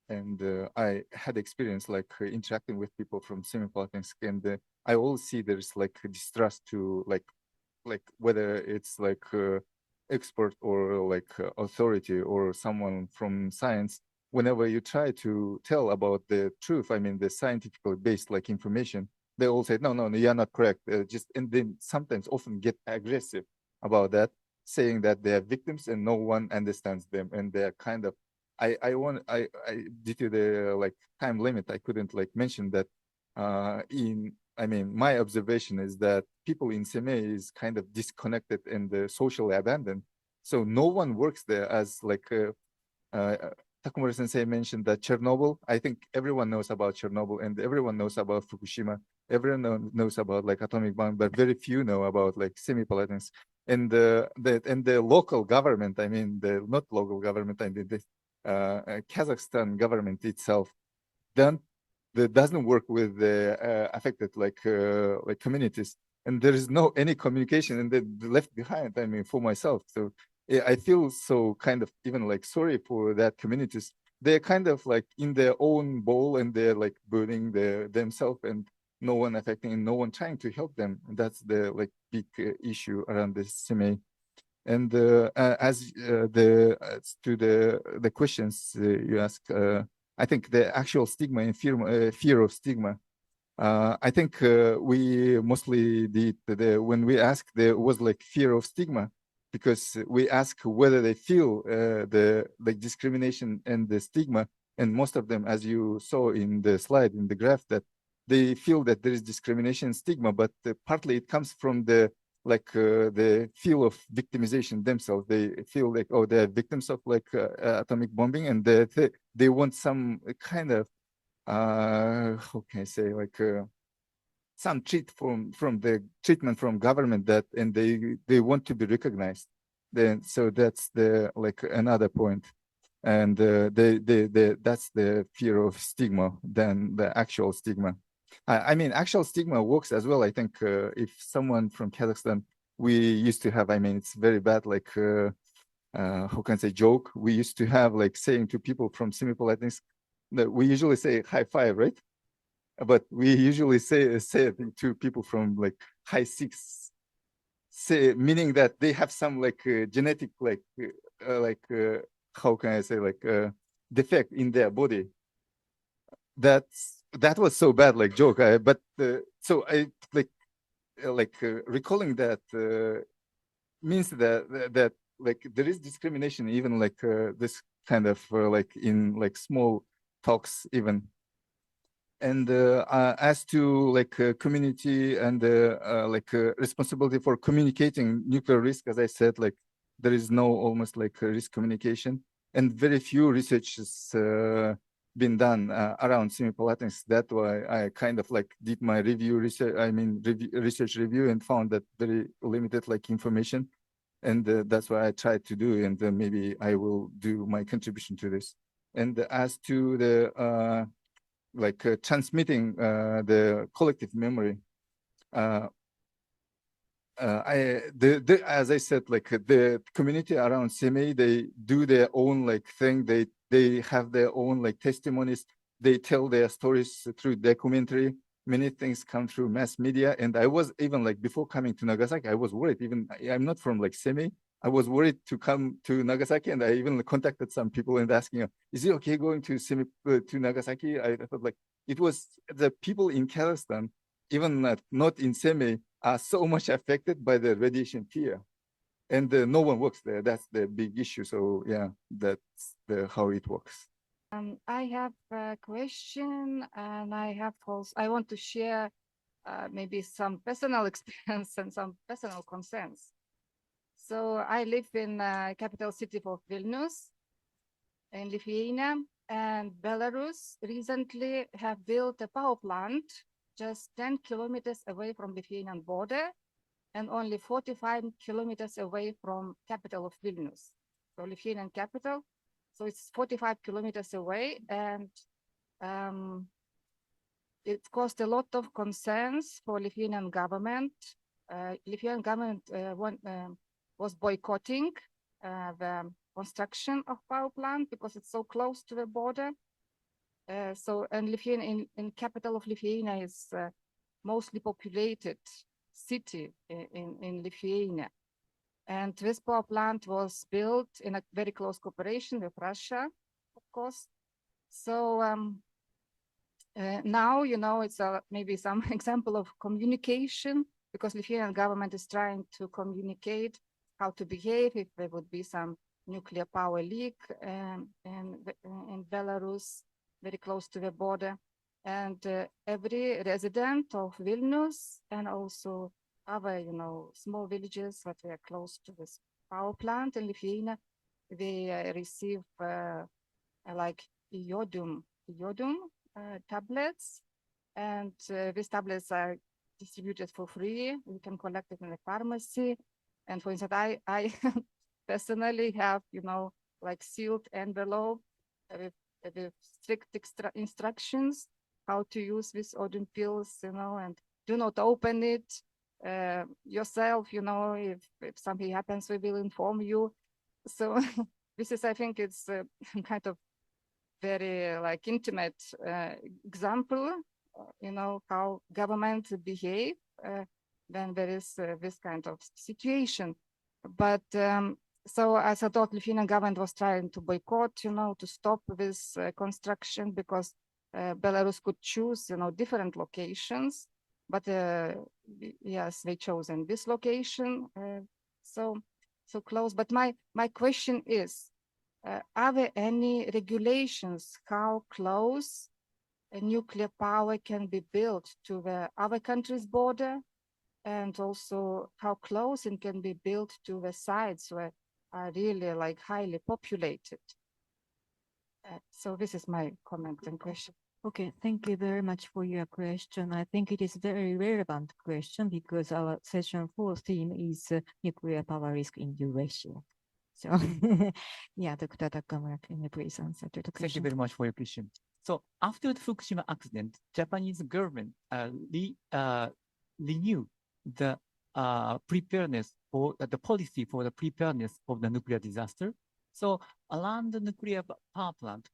And I had experience like interacting with people from Semipalatinsk, and I always see there's like distrust to like whether it's like expert or like authority or someone from science. Whenever you try to tell about the truth, I mean the scientifically based like information, they all say, no, you're not correct. And then sometimes often get aggressive about that, saying that they are victims and no one understands them. And they're kind of, due to the like time limit, I couldn't like mention that in I mean, my observation is that people in Semei is kind of disconnected and socially abandoned. So no one works there as like Takumura Sensei mentioned that Chernobyl, I think everyone knows about Chernobyl and everyone knows about Fukushima. Everyone knows about like atomic bomb, but very few know about like semi-politics. And the local government, I mean, the not local government, I mean, the Kazakhstan government itself doesn't work with the affected like communities. And there is no any communication and they're left behind, I mean, for myself. So yeah, I feel so kind of even like sorry for that communities. They're kind of like in their own bowl and they're like burning themselves and no one affecting and no one trying to help them. And that's the like big issue around this CMA. And as to the questions you ask, I think the actual stigma and fear of stigma. I think we mostly did when we asked, there was like fear of stigma because we ask whether they feel the like discrimination and the stigma, and most of them, as you saw in the slide in the graph, that they feel that there is discrimination and stigma, but partly it comes from the like the feel of victimization themselves. They feel like, oh, they're victims of like atomic bombing, and they want some kind of how can I say, like some from the treatment from government that, and they want to be recognized. Then so that's the like another point, and that's the fear of stigma than the actual stigma. I mean, actual stigma works as well. I think if someone from Kazakhstan, we used to have, I mean, it's very bad, like how can I say, joke. We used to have like saying to people from semi-politics that we usually say high five, right? But we usually say it to people from like high six, meaning that they have some like genetic like how can I say, like defect in their body. That was so bad, like joke. But so I like recalling that means that like there is discrimination, even like this kind of like in like small talks even. And as to like community and like responsibility for communicating nuclear risk, as I said, like there is no almost like risk communication, and very few research has been done around semi-politics. That's why I kind of like did my research review and found that very limited like information, and that's what I tried to do, and maybe I will do my contribution to this. And as to the like transmitting the collective memory. As I said, like the community around CMA, they do their own like thing. They have their own like testimonies. They tell their stories through documentary. Many things come through mass media. And I was even like before coming to Nagasaki, I was worried. Even I'm not from like CMA. I was worried to come to Nagasaki, and I even contacted some people and asking, is it okay going to Nagasaki? I thought like it was the people in Kazakhstan, even not in Semei, are so much affected by the radiation fear, and no one works there. That's the big issue. So yeah, that's how it works. I have a question, and I want to share maybe some personal experience and some personal concerns. So I live in capital city of Vilnius in Lithuania, and Belarus recently have built a power plant just 10 kilometers away from Lithuanian border and only 45 kilometers away from capital of Vilnius. So Lithuanian capital, so it's 45 kilometers away, and it caused a lot of concerns for Lithuanian government. Lithuanian government was boycotting the construction of power plant because it's so close to the border. And Lithuania, in capital of Lithuania is mostly populated city in Lithuania. And this power plant was built in a very close cooperation with Russia, of course. So now, you know, it's maybe some example of communication, because Lithuanian government is trying to communicate how to behave if there would be some nuclear power leak in Belarus, very close to the border. And every resident of Vilnius and also other, small villages that were close to this power plant in Lithuania, they receive like iodum tablets, and these tablets are distributed for free. You can collect it in the pharmacy. And for instance, I personally have, like sealed envelope with strict instructions how to use these iodine pills, and do not open it yourself, if something happens, we will inform you. So this is, I think it's kind of very like intimate example, how government behave when there is this kind of situation. But so as I thought, Lithuanian government was trying to boycott, to stop this construction, because Belarus could choose, different locations. But yes, they chose in this location, so close. But my question is, are there any regulations how close a nuclear power can be built to the other country's border, and also how close it can be built to the sites where are really like highly populated? So this is my comment and question. Okay, thank you very much for your question. I think it is very relevant question because our session 4 theme is nuclear power risk in Eurasia. So, yeah, Dr. Takamura, can you please answer to the question? Thank you very much for your question. So after the Fukushima accident, Japanese government renewed the preparedness for the policy for the preparedness of the nuclear disaster. So around the nuclear power plant,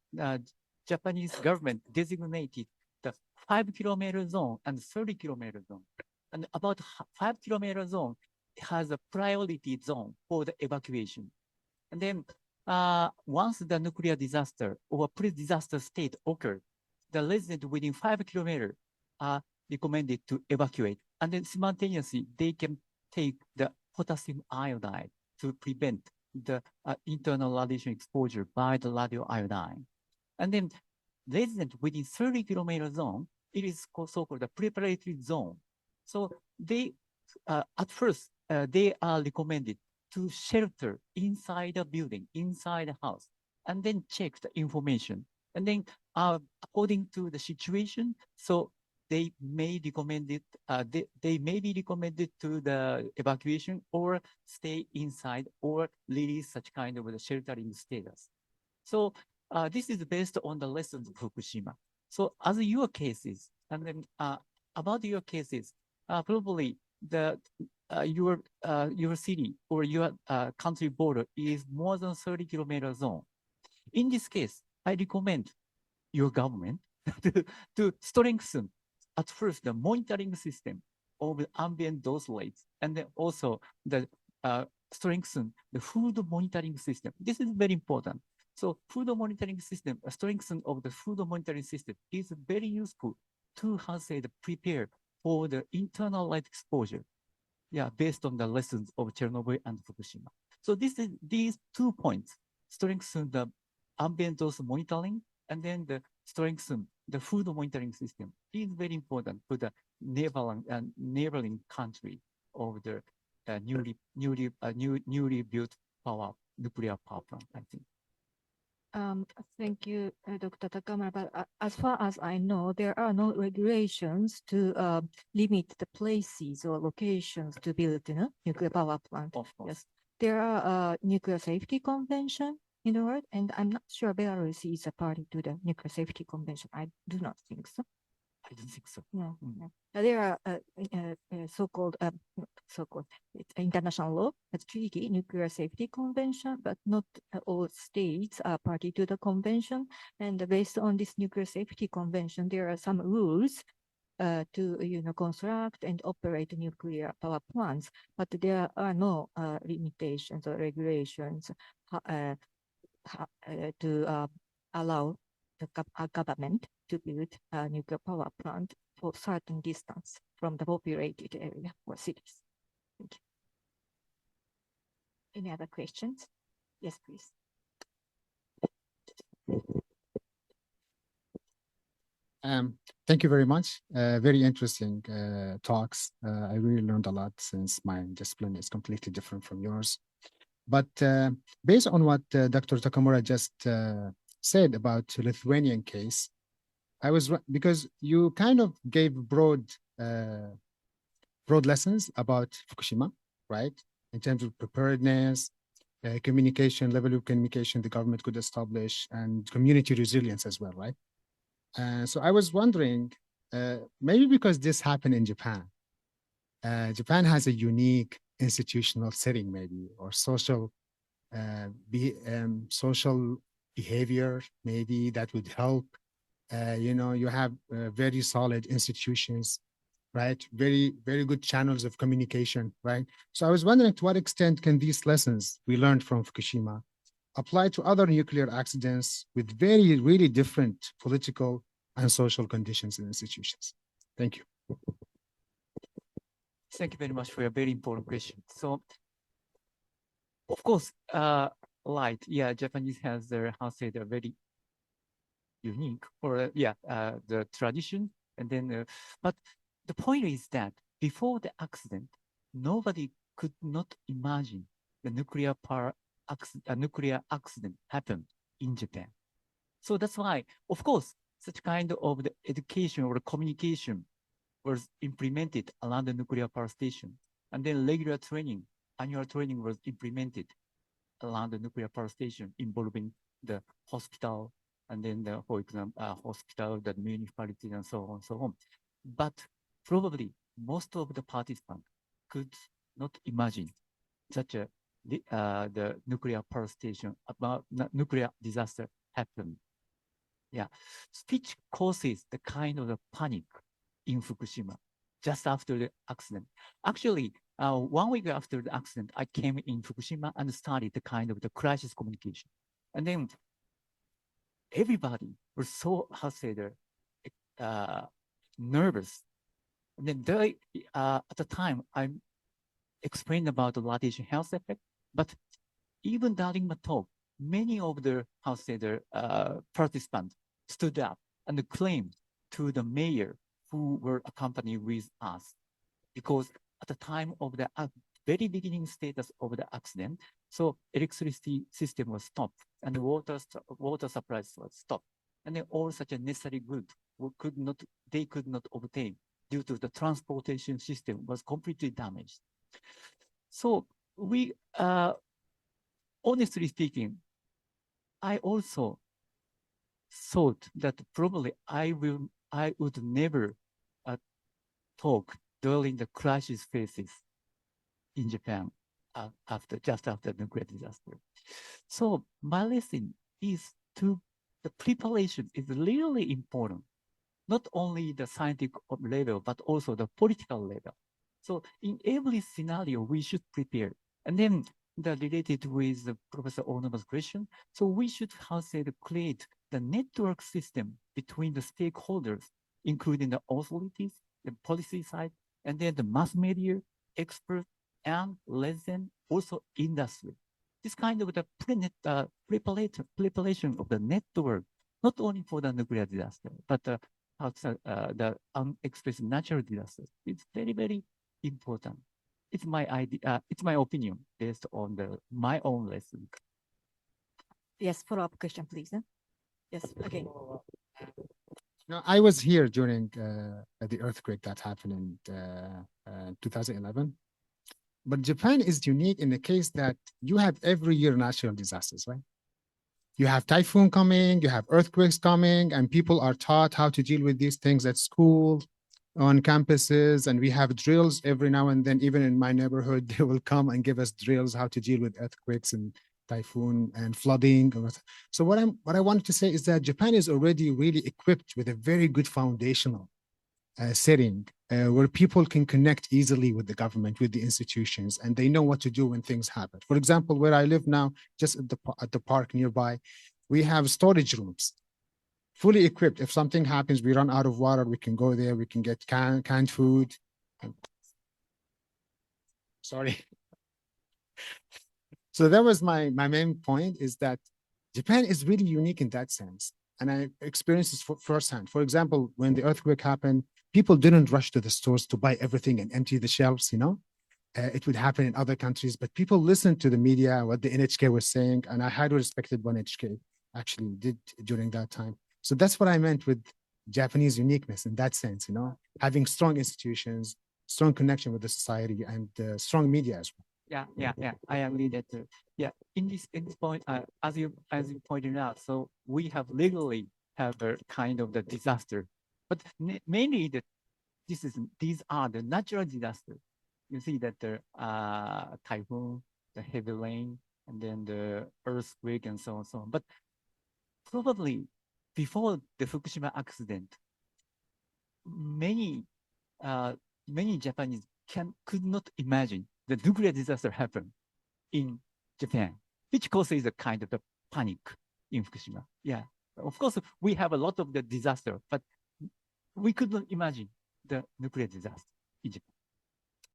Japanese government designated the 5-kilometer zone and 30-kilometer zone. And about 5-kilometer zone has a priority zone for the evacuation. And then once the nuclear disaster or pre-disaster state occurred, the residents within 5 kilometers are recommended to evacuate. And then simultaneously, they can take the potassium iodide to prevent the internal radiation exposure by the radioiodine. And then resident within 30-kilometer zone, it is so-called the preparatory zone. So they, at first, they are recommended to shelter inside a building, inside a house, and then check the information. And then according to the situation, so they may recommend it, they may be recommended to the evacuation or stay inside or release such kind of the sheltering status. So this is based on the lessons of Fukushima. So as your cases, and then about your cases, probably the your city or your country border is more than 30-kilometer zone. In this case, I recommend your government to strengthen at first the monitoring system of the ambient dose rates, and then also the strengthen the food monitoring system. This is very important. So food monitoring system, a strengthening of the food monitoring system is very useful to prepare for the internal light exposure. Yeah, based on the lessons of Chernobyl and Fukushima. So these 2 points, strengthen the ambient dose monitoring and then the strengthen the food monitoring system is very important for the neighboring country of the newly built nuclear power plant, I think. Thank you, Dr. Takamura. But as far as I know, there are no regulations to limit the places or locations to build nuclear power plant. Of course. Yes, there are nuclear safety convention in the world, and I'm not sure Belarus is a party to the nuclear safety convention. I do not think so. I don't think so. No, no. There are so-called international law, a treaty, nuclear safety convention, but not all states are party to the convention. And based on this nuclear safety convention, there are some rules to construct and operate nuclear power plants, but there are no limitations or regulations to allow the government to build a nuclear power plant for certain distance from the populated area or cities. Thank you. Any other questions? Yes, please. Thank you very much. Very interesting talks. I really learned a lot since my discipline is completely different from yours. But based on what Dr. Takamura just said about Lithuanian case, because you kind of gave broad lessons about Fukushima, right? In terms of preparedness, communication, level of communication the government could establish, and community resilience as well, right? So I was wondering, maybe because this happened in Japan, Japan has a unique institutional setting, maybe, or social behavior, maybe that would help. You have very solid institutions, right? Very, very good channels of communication, right? So I was wondering, to what extent can these lessons we learned from Fukushima apply to other nuclear accidents with very, really different political and social conditions and institutions? Thank you. Thank you very much for a very important question. So, of course, right, yeah, Japanese has their, they're very unique, or the tradition, and then, but the point is that before the accident, nobody could not imagine the nuclear accident happened in Japan. So that's why, of course, such kind of the education or communication was implemented around the nuclear power station. And then regular training, annual training was implemented around the nuclear power station involving the hospital, and then the, for example, hospital, the municipality, and so on, so on. But probably most of the participants could not imagine such a the nuclear power station about nuclear disaster happened. Yeah, which causes the kind of the panic in Fukushima just after the accident. Actually, 1 week after the accident, I came in Fukushima and started the kind of the crisis communication. And then everybody was so, nervous. And then they, at the time, I explained about the radiation health effect, but even during my talk, many of the, participants stood up and claimed to the mayor who were accompanied with us, because at the time of the very beginning status of the accident, so electricity system was stopped and the water supplies was stopped, and then all such a necessary good they could not obtain due to the transportation system was completely damaged. So we, honestly speaking, I also thought that probably I would never talk during the crisis phases in Japan just after nuclear disaster. So my lesson is the preparation is really important, not only the scientific level, but also the political level. So in every scenario, we should prepare. And then related with Professor Onoma's question, so we should create the network system between the stakeholders, including the authorities, the policy side, and then the mass media, experts, and also industry. This kind of the preparation of the network, not only for the nuclear disaster, but the unexpected natural disasters, it's very, very important. It's my idea. It's my opinion based on my own lesson. Yes, follow-up question, please. Yes, again. No, I was here during the earthquake that happened in 2011. But Japan is unique in the case that you have every year natural disasters, right? You have typhoon coming, you have earthquakes coming, and people are taught how to deal with these things at school, on campuses, and we have drills every now and then. Even in my neighborhood, they will come and give us drills how to deal with earthquakes and typhoon and flooding. So what I wanted to say is that Japan is already really equipped with a very good foundational setting where people can connect easily with the government, with the institutions, and they know what to do when things happen. For example, where I live now, just at the park nearby, we have storage rooms, fully equipped. If something happens, we run out of water, we can go there, we can get canned food. Sorry. So that was my main point, is that Japan is really unique in that sense. and I experienced this firsthand. For example, when the earthquake happened, people didn't rush to the stores to buy everything and empty the shelves, you know. It would happen in other countries, but people listened to the media, what the NHK was saying, and I highly respected what NHK actually did during that time. So that's what I meant with Japanese uniqueness in that sense, you know, having strong institutions, strong connection with the society, and strong media as well. Yeah. I agree that. In this point, as you pointed out, so we have legally have a kind of the disaster, but mainly these are the natural disasters. You see that the typhoon, the heavy rain, and then the earthquake and so on. But probably before the Fukushima accident, many Japanese could not imagine the nuclear disaster happened in Japan, which causes a kind of a panic in Fukushima. Yeah, of course, we have a lot of the disaster, but we could not imagine the nuclear disaster in Japan.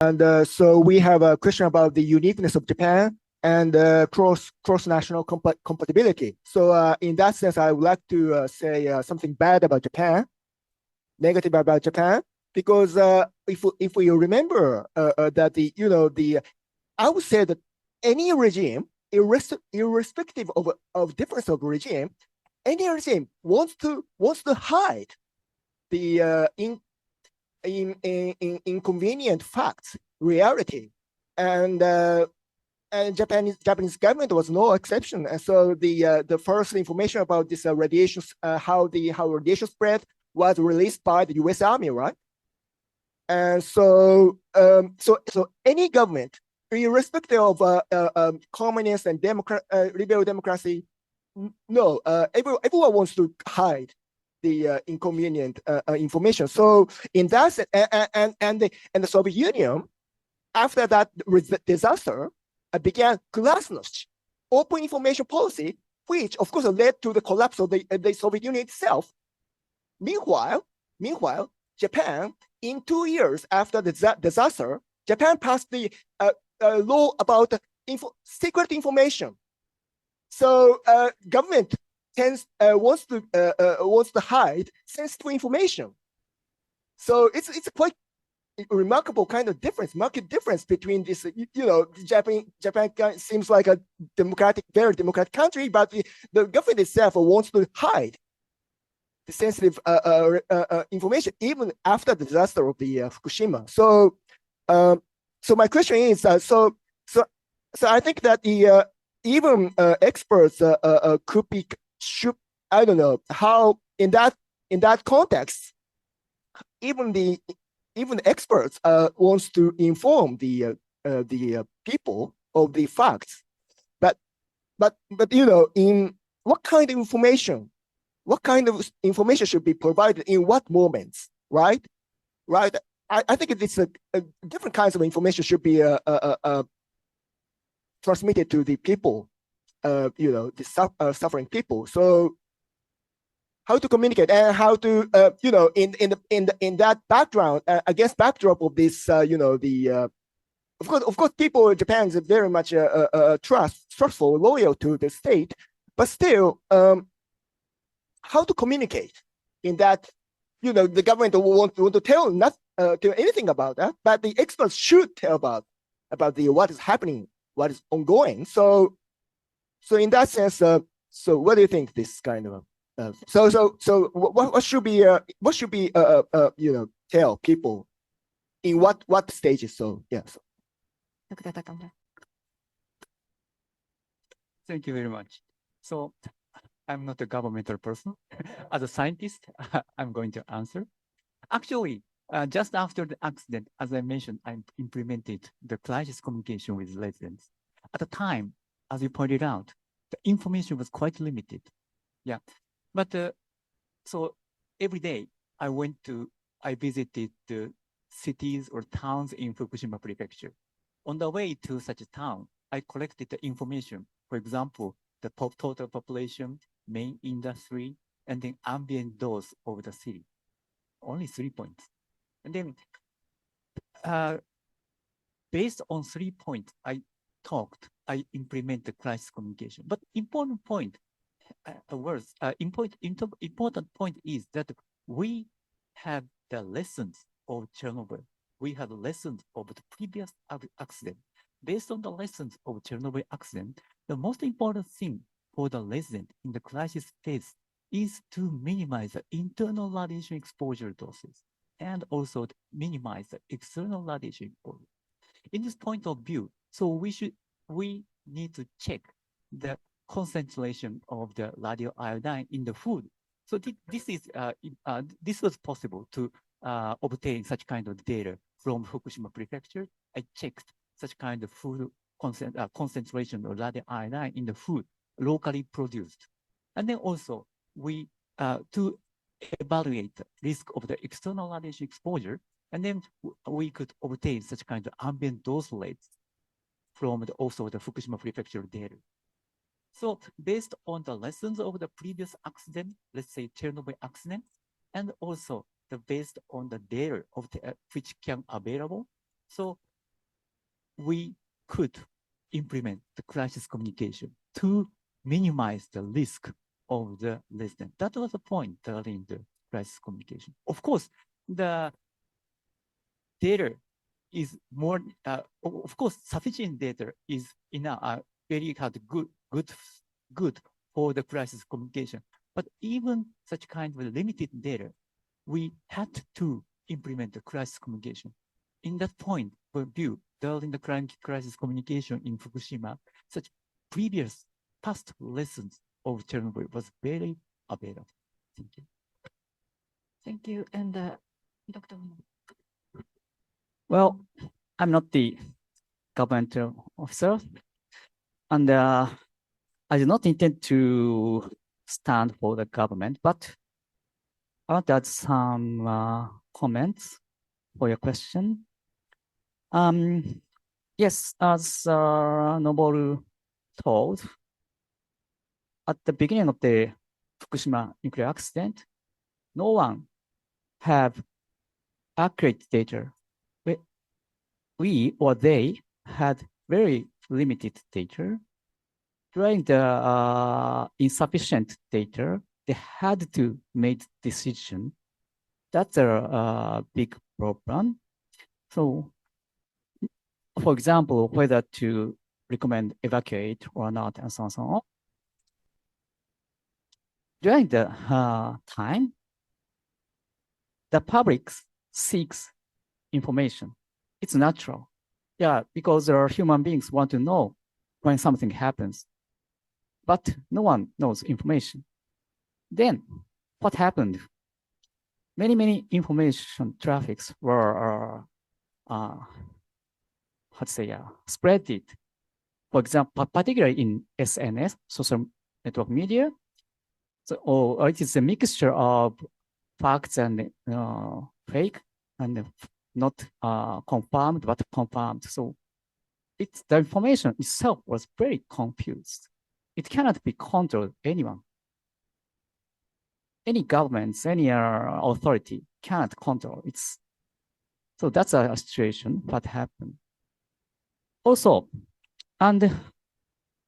And so we have a question about the uniqueness of Japan and cross-national compatibility. So in that sense, I would like to say something bad about Japan, negative about Japan, because if we remember that I would say that any regime, irrespective of difference of regime, any regime wants to hide the inconvenient facts, reality, and Japanese government was no exception. And so the first information about this radiation, how radiation spread, was released by the U.S. Army, right? And so any government, irrespective of communist and liberal democracy, no, everyone wants to hide the inconvenient information. So in that, and the Soviet Union, after that disaster, began glasnost, open information policy, which of course led to the collapse of the Soviet Union itself. Meanwhile, Japan, in 2 years after the disaster, Japan passed the law about secret information. So government wants to hide sensitive information. So it's quite remarkable kind of difference, market difference between this. Japan seems like a very democratic country, but the government itself wants to hide the sensitive information even after the disaster of the Fukushima. So my question is, so I think that even experts I don't know how in that context, even the experts wants to inform the people of the facts, but in what kind of information should be provided in what moments, right? I think it's a different kinds of information should be transmitted to the people, the suffering people. So how to communicate and how to, in that background, against backdrop of this, of course, people in Japan is very much trustful, loyal to the state, but still, how to communicate in that, the government won't to tell anything about that, but the experts should tell about what is happening, what is ongoing. So in that sense, so what do you think this kind of so what should be tell people in what stages? So yes. Thank you very much. So I'm not a governmental person. As a scientist, I'm going to answer. Actually, just after the accident, as I mentioned, I implemented the crisis communication with residents. At the time, as you pointed out, the information was quite limited. Yeah, but so every day I visited the cities or towns in Fukushima Prefecture. On the way to such a town, I collected the information. For example, the total population, main industry, and then ambient dose of the city. Only 3 points. And then based on 3 points, I implement the crisis communication. But important point, important point is that we have the lessons of Chernobyl. We have lessons of the previous accident. Based on the lessons of Chernobyl accident, the most important thing for the resident in the crisis phase is to minimize the internal radiation exposure doses and also to minimize the external radiation exposure. In this point of view, so we need to check the concentration of the radioiodine in the food. So this was possible to obtain such kind of data from Fukushima Prefecture. I checked such kind of food concentration of radioiodine in the food locally produced. And then also we to evaluate the risk of the external radiation exposure, and then we could obtain such kind of ambient dose rates from also the Fukushima Prefecture data. So based on the lessons of the previous accident, let's say Chernobyl accident, and also based on the data of which can available, so we could implement the crisis communication to minimize the risk of the resident. That was the point during the crisis communication. Of course, the data is more, of course, sufficient data is very good for the crisis communication. But even such kind of limited data, we had to implement the crisis communication. In that point of view, during the crisis communication in Fukushima, such previous past lessons of Chernobyl was very available. Thank you. Thank you. And Dr. Well, I'm not the government officer, and I do not intend to stand for the government, but I want to add some comments for your question. Yes, as Noboru told, at the beginning of the Fukushima nuclear accident, no one have accurate data. We or they had very limited data. During the insufficient data, they had to make decision. That's a big problem. So, for example, whether to recommend evacuate or not, and so on and so on. During the time, the public seeks information. It's natural. Yeah, because human beings want to know when something happens, but no one knows information. Then what happened? Many information traffics were, spread it. For example, particularly in SNS, social network media. So, or it is a mixture of facts and fake, and not confirmed, but confirmed. So the information itself was very confused. It cannot be controlled anyone. Any governments, any authority cannot control it. So that's a situation that happened. Also, and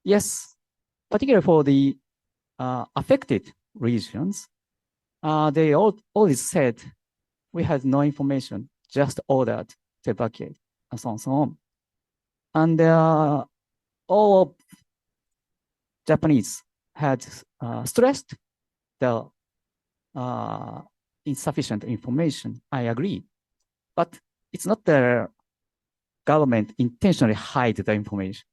yes, particularly for the affected regions, they always said we had no information, just ordered to evacuate, and so on and so on. And all of Japanese had stressed the insufficient information. I agree, but it's not the government intentionally hide the information,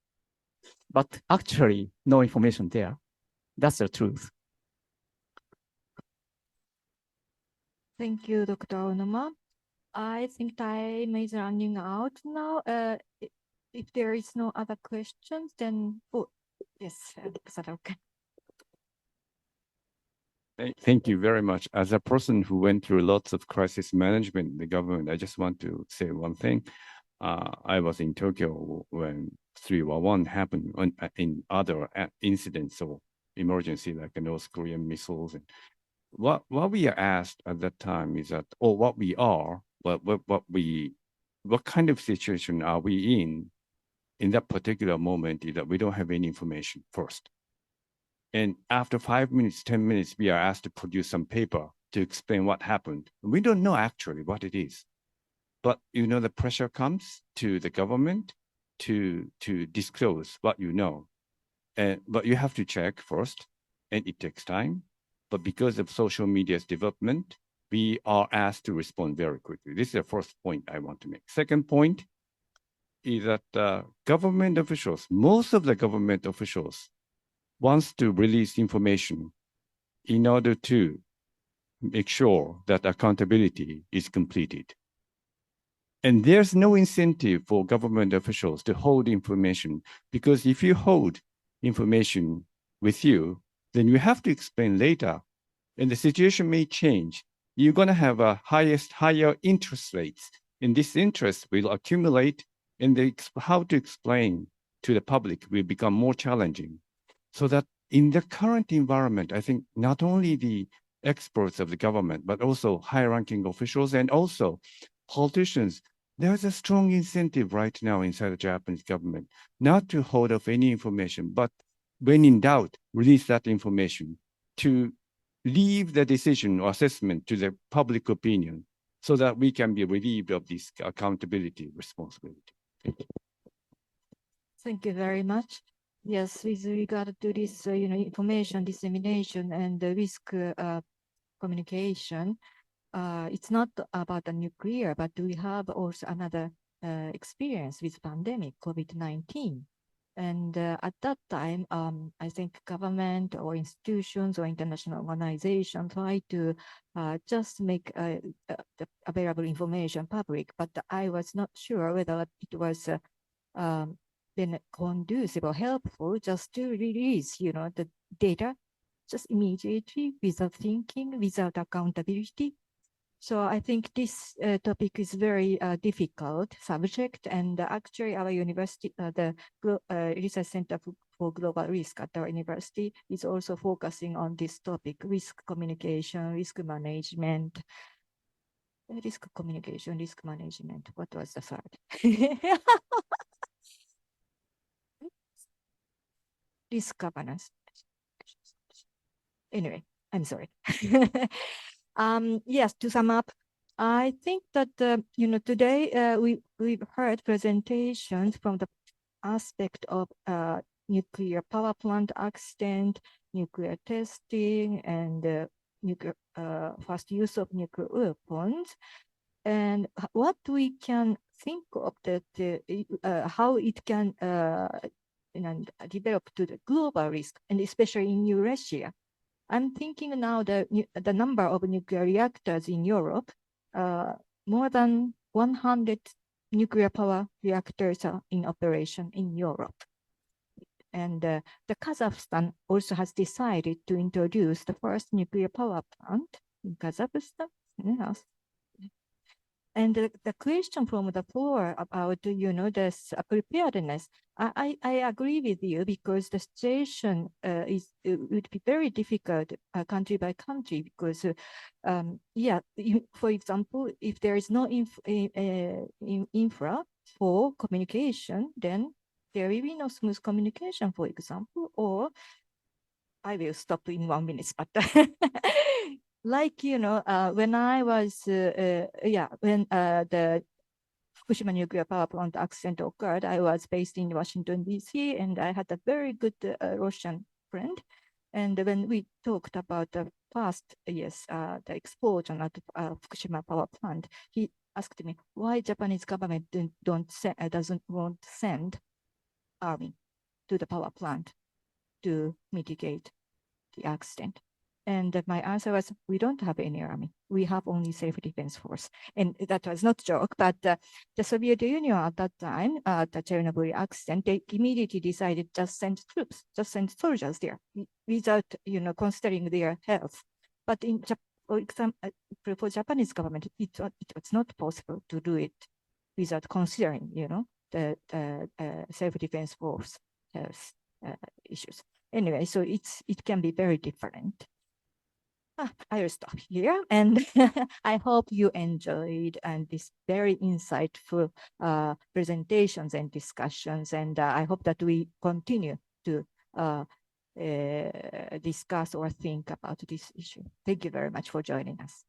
but actually no information there. That's the truth. Thank you, Dr. Onuma. I think time is running out now. If there is no other questions, then, oh, yes, okay. Thank you very much. As a person who went through lots of crisis management in the government, I just want to say one thing. I was in Tokyo when 311 happened in other incidents or emergency like the North Korean missiles. And what we are asked at that time is that, or what we are, what kind of situation are we in that particular moment is that we don't have any information first. And after 5 minutes, 10 minutes, we are asked to produce some paper to explain what happened. We don't know actually what it is. But the pressure comes to the government to disclose what you know. But you have to check first, and it takes time. But because of social media's development, we are asked to respond very quickly. This is the first point I want to make. Second point is that government officials, most of the government officials, wants to release information in order to make sure that accountability is completed. And there's no incentive for government officials to hold information, because if you hold information with you, then you have to explain later, and the situation may change. You're going to have higher interest rates, and this interest will accumulate, and how to explain to the public will become more challenging. So that in the current environment, I think not only the experts of the government, but also high-ranking officials and also politicians, there's a strong incentive right now inside the Japanese government not to hold off any information, but when in doubt, release that information, to leave the decision or assessment to the public opinion so that we can be relieved of this accountability responsibility. Thank you. Thank you very much. Yes, with regard to this, information dissemination and the risk communication, it's not about the nuclear, but we have also another experience with pandemic, COVID-19. And at that time, I think government or institutions or international organizations try to just make the available information public, but I was not sure whether it was been conducive or helpful just to release, the data just immediately without thinking, without accountability. So I think this topic is very difficult subject, and actually our university, the Research Center for Global Risk at our university is also focusing on this topic: risk communication, risk management. Risk communication, risk management. What was the third? Risk governance. Anyway, I'm sorry. Yes, to sum up, I think that, today we've heard presentations from the aspect of nuclear power plant accident, nuclear testing, and nuclear first use of nuclear weapons, and what we can think of that, how it can develop to the global risk, and especially in Eurasia. I'm thinking now the number of nuclear reactors in Europe, more than 100 nuclear power reactors are in operation in Europe. And the Kazakhstan also has decided to introduce the first nuclear power plant in Kazakhstan. Yes. And the question from the floor about, this preparedness, I agree with you, because the situation would be very difficult country by country, because, for example, if there is no infra for communication, then there will be no smooth communication, for example, or I will stop in 1 minute, but like, when I was, when the Fukushima nuclear power plant accident occurred, I was based in Washington, D.C., and I had a very good Russian friend. And when we talked about the past, the explosion at Fukushima power plant, he asked me why Japanese government doesn't want to send army to the power plant to mitigate the accident. And my answer was, we don't have any army. We have only self-defense force. And that was not a joke, but the Soviet Union at that time, the Chernobyl accident, they immediately decided just send troops, just send soldiers there without, considering their health. But for example, for Japanese government, it was not possible to do it without considering, the self-defense force health issues. Anyway, so it can be very different. I will stop here, and I hope you enjoyed this very insightful presentations and discussions, and I hope that we continue to discuss or think about this issue. Thank you very much for joining us.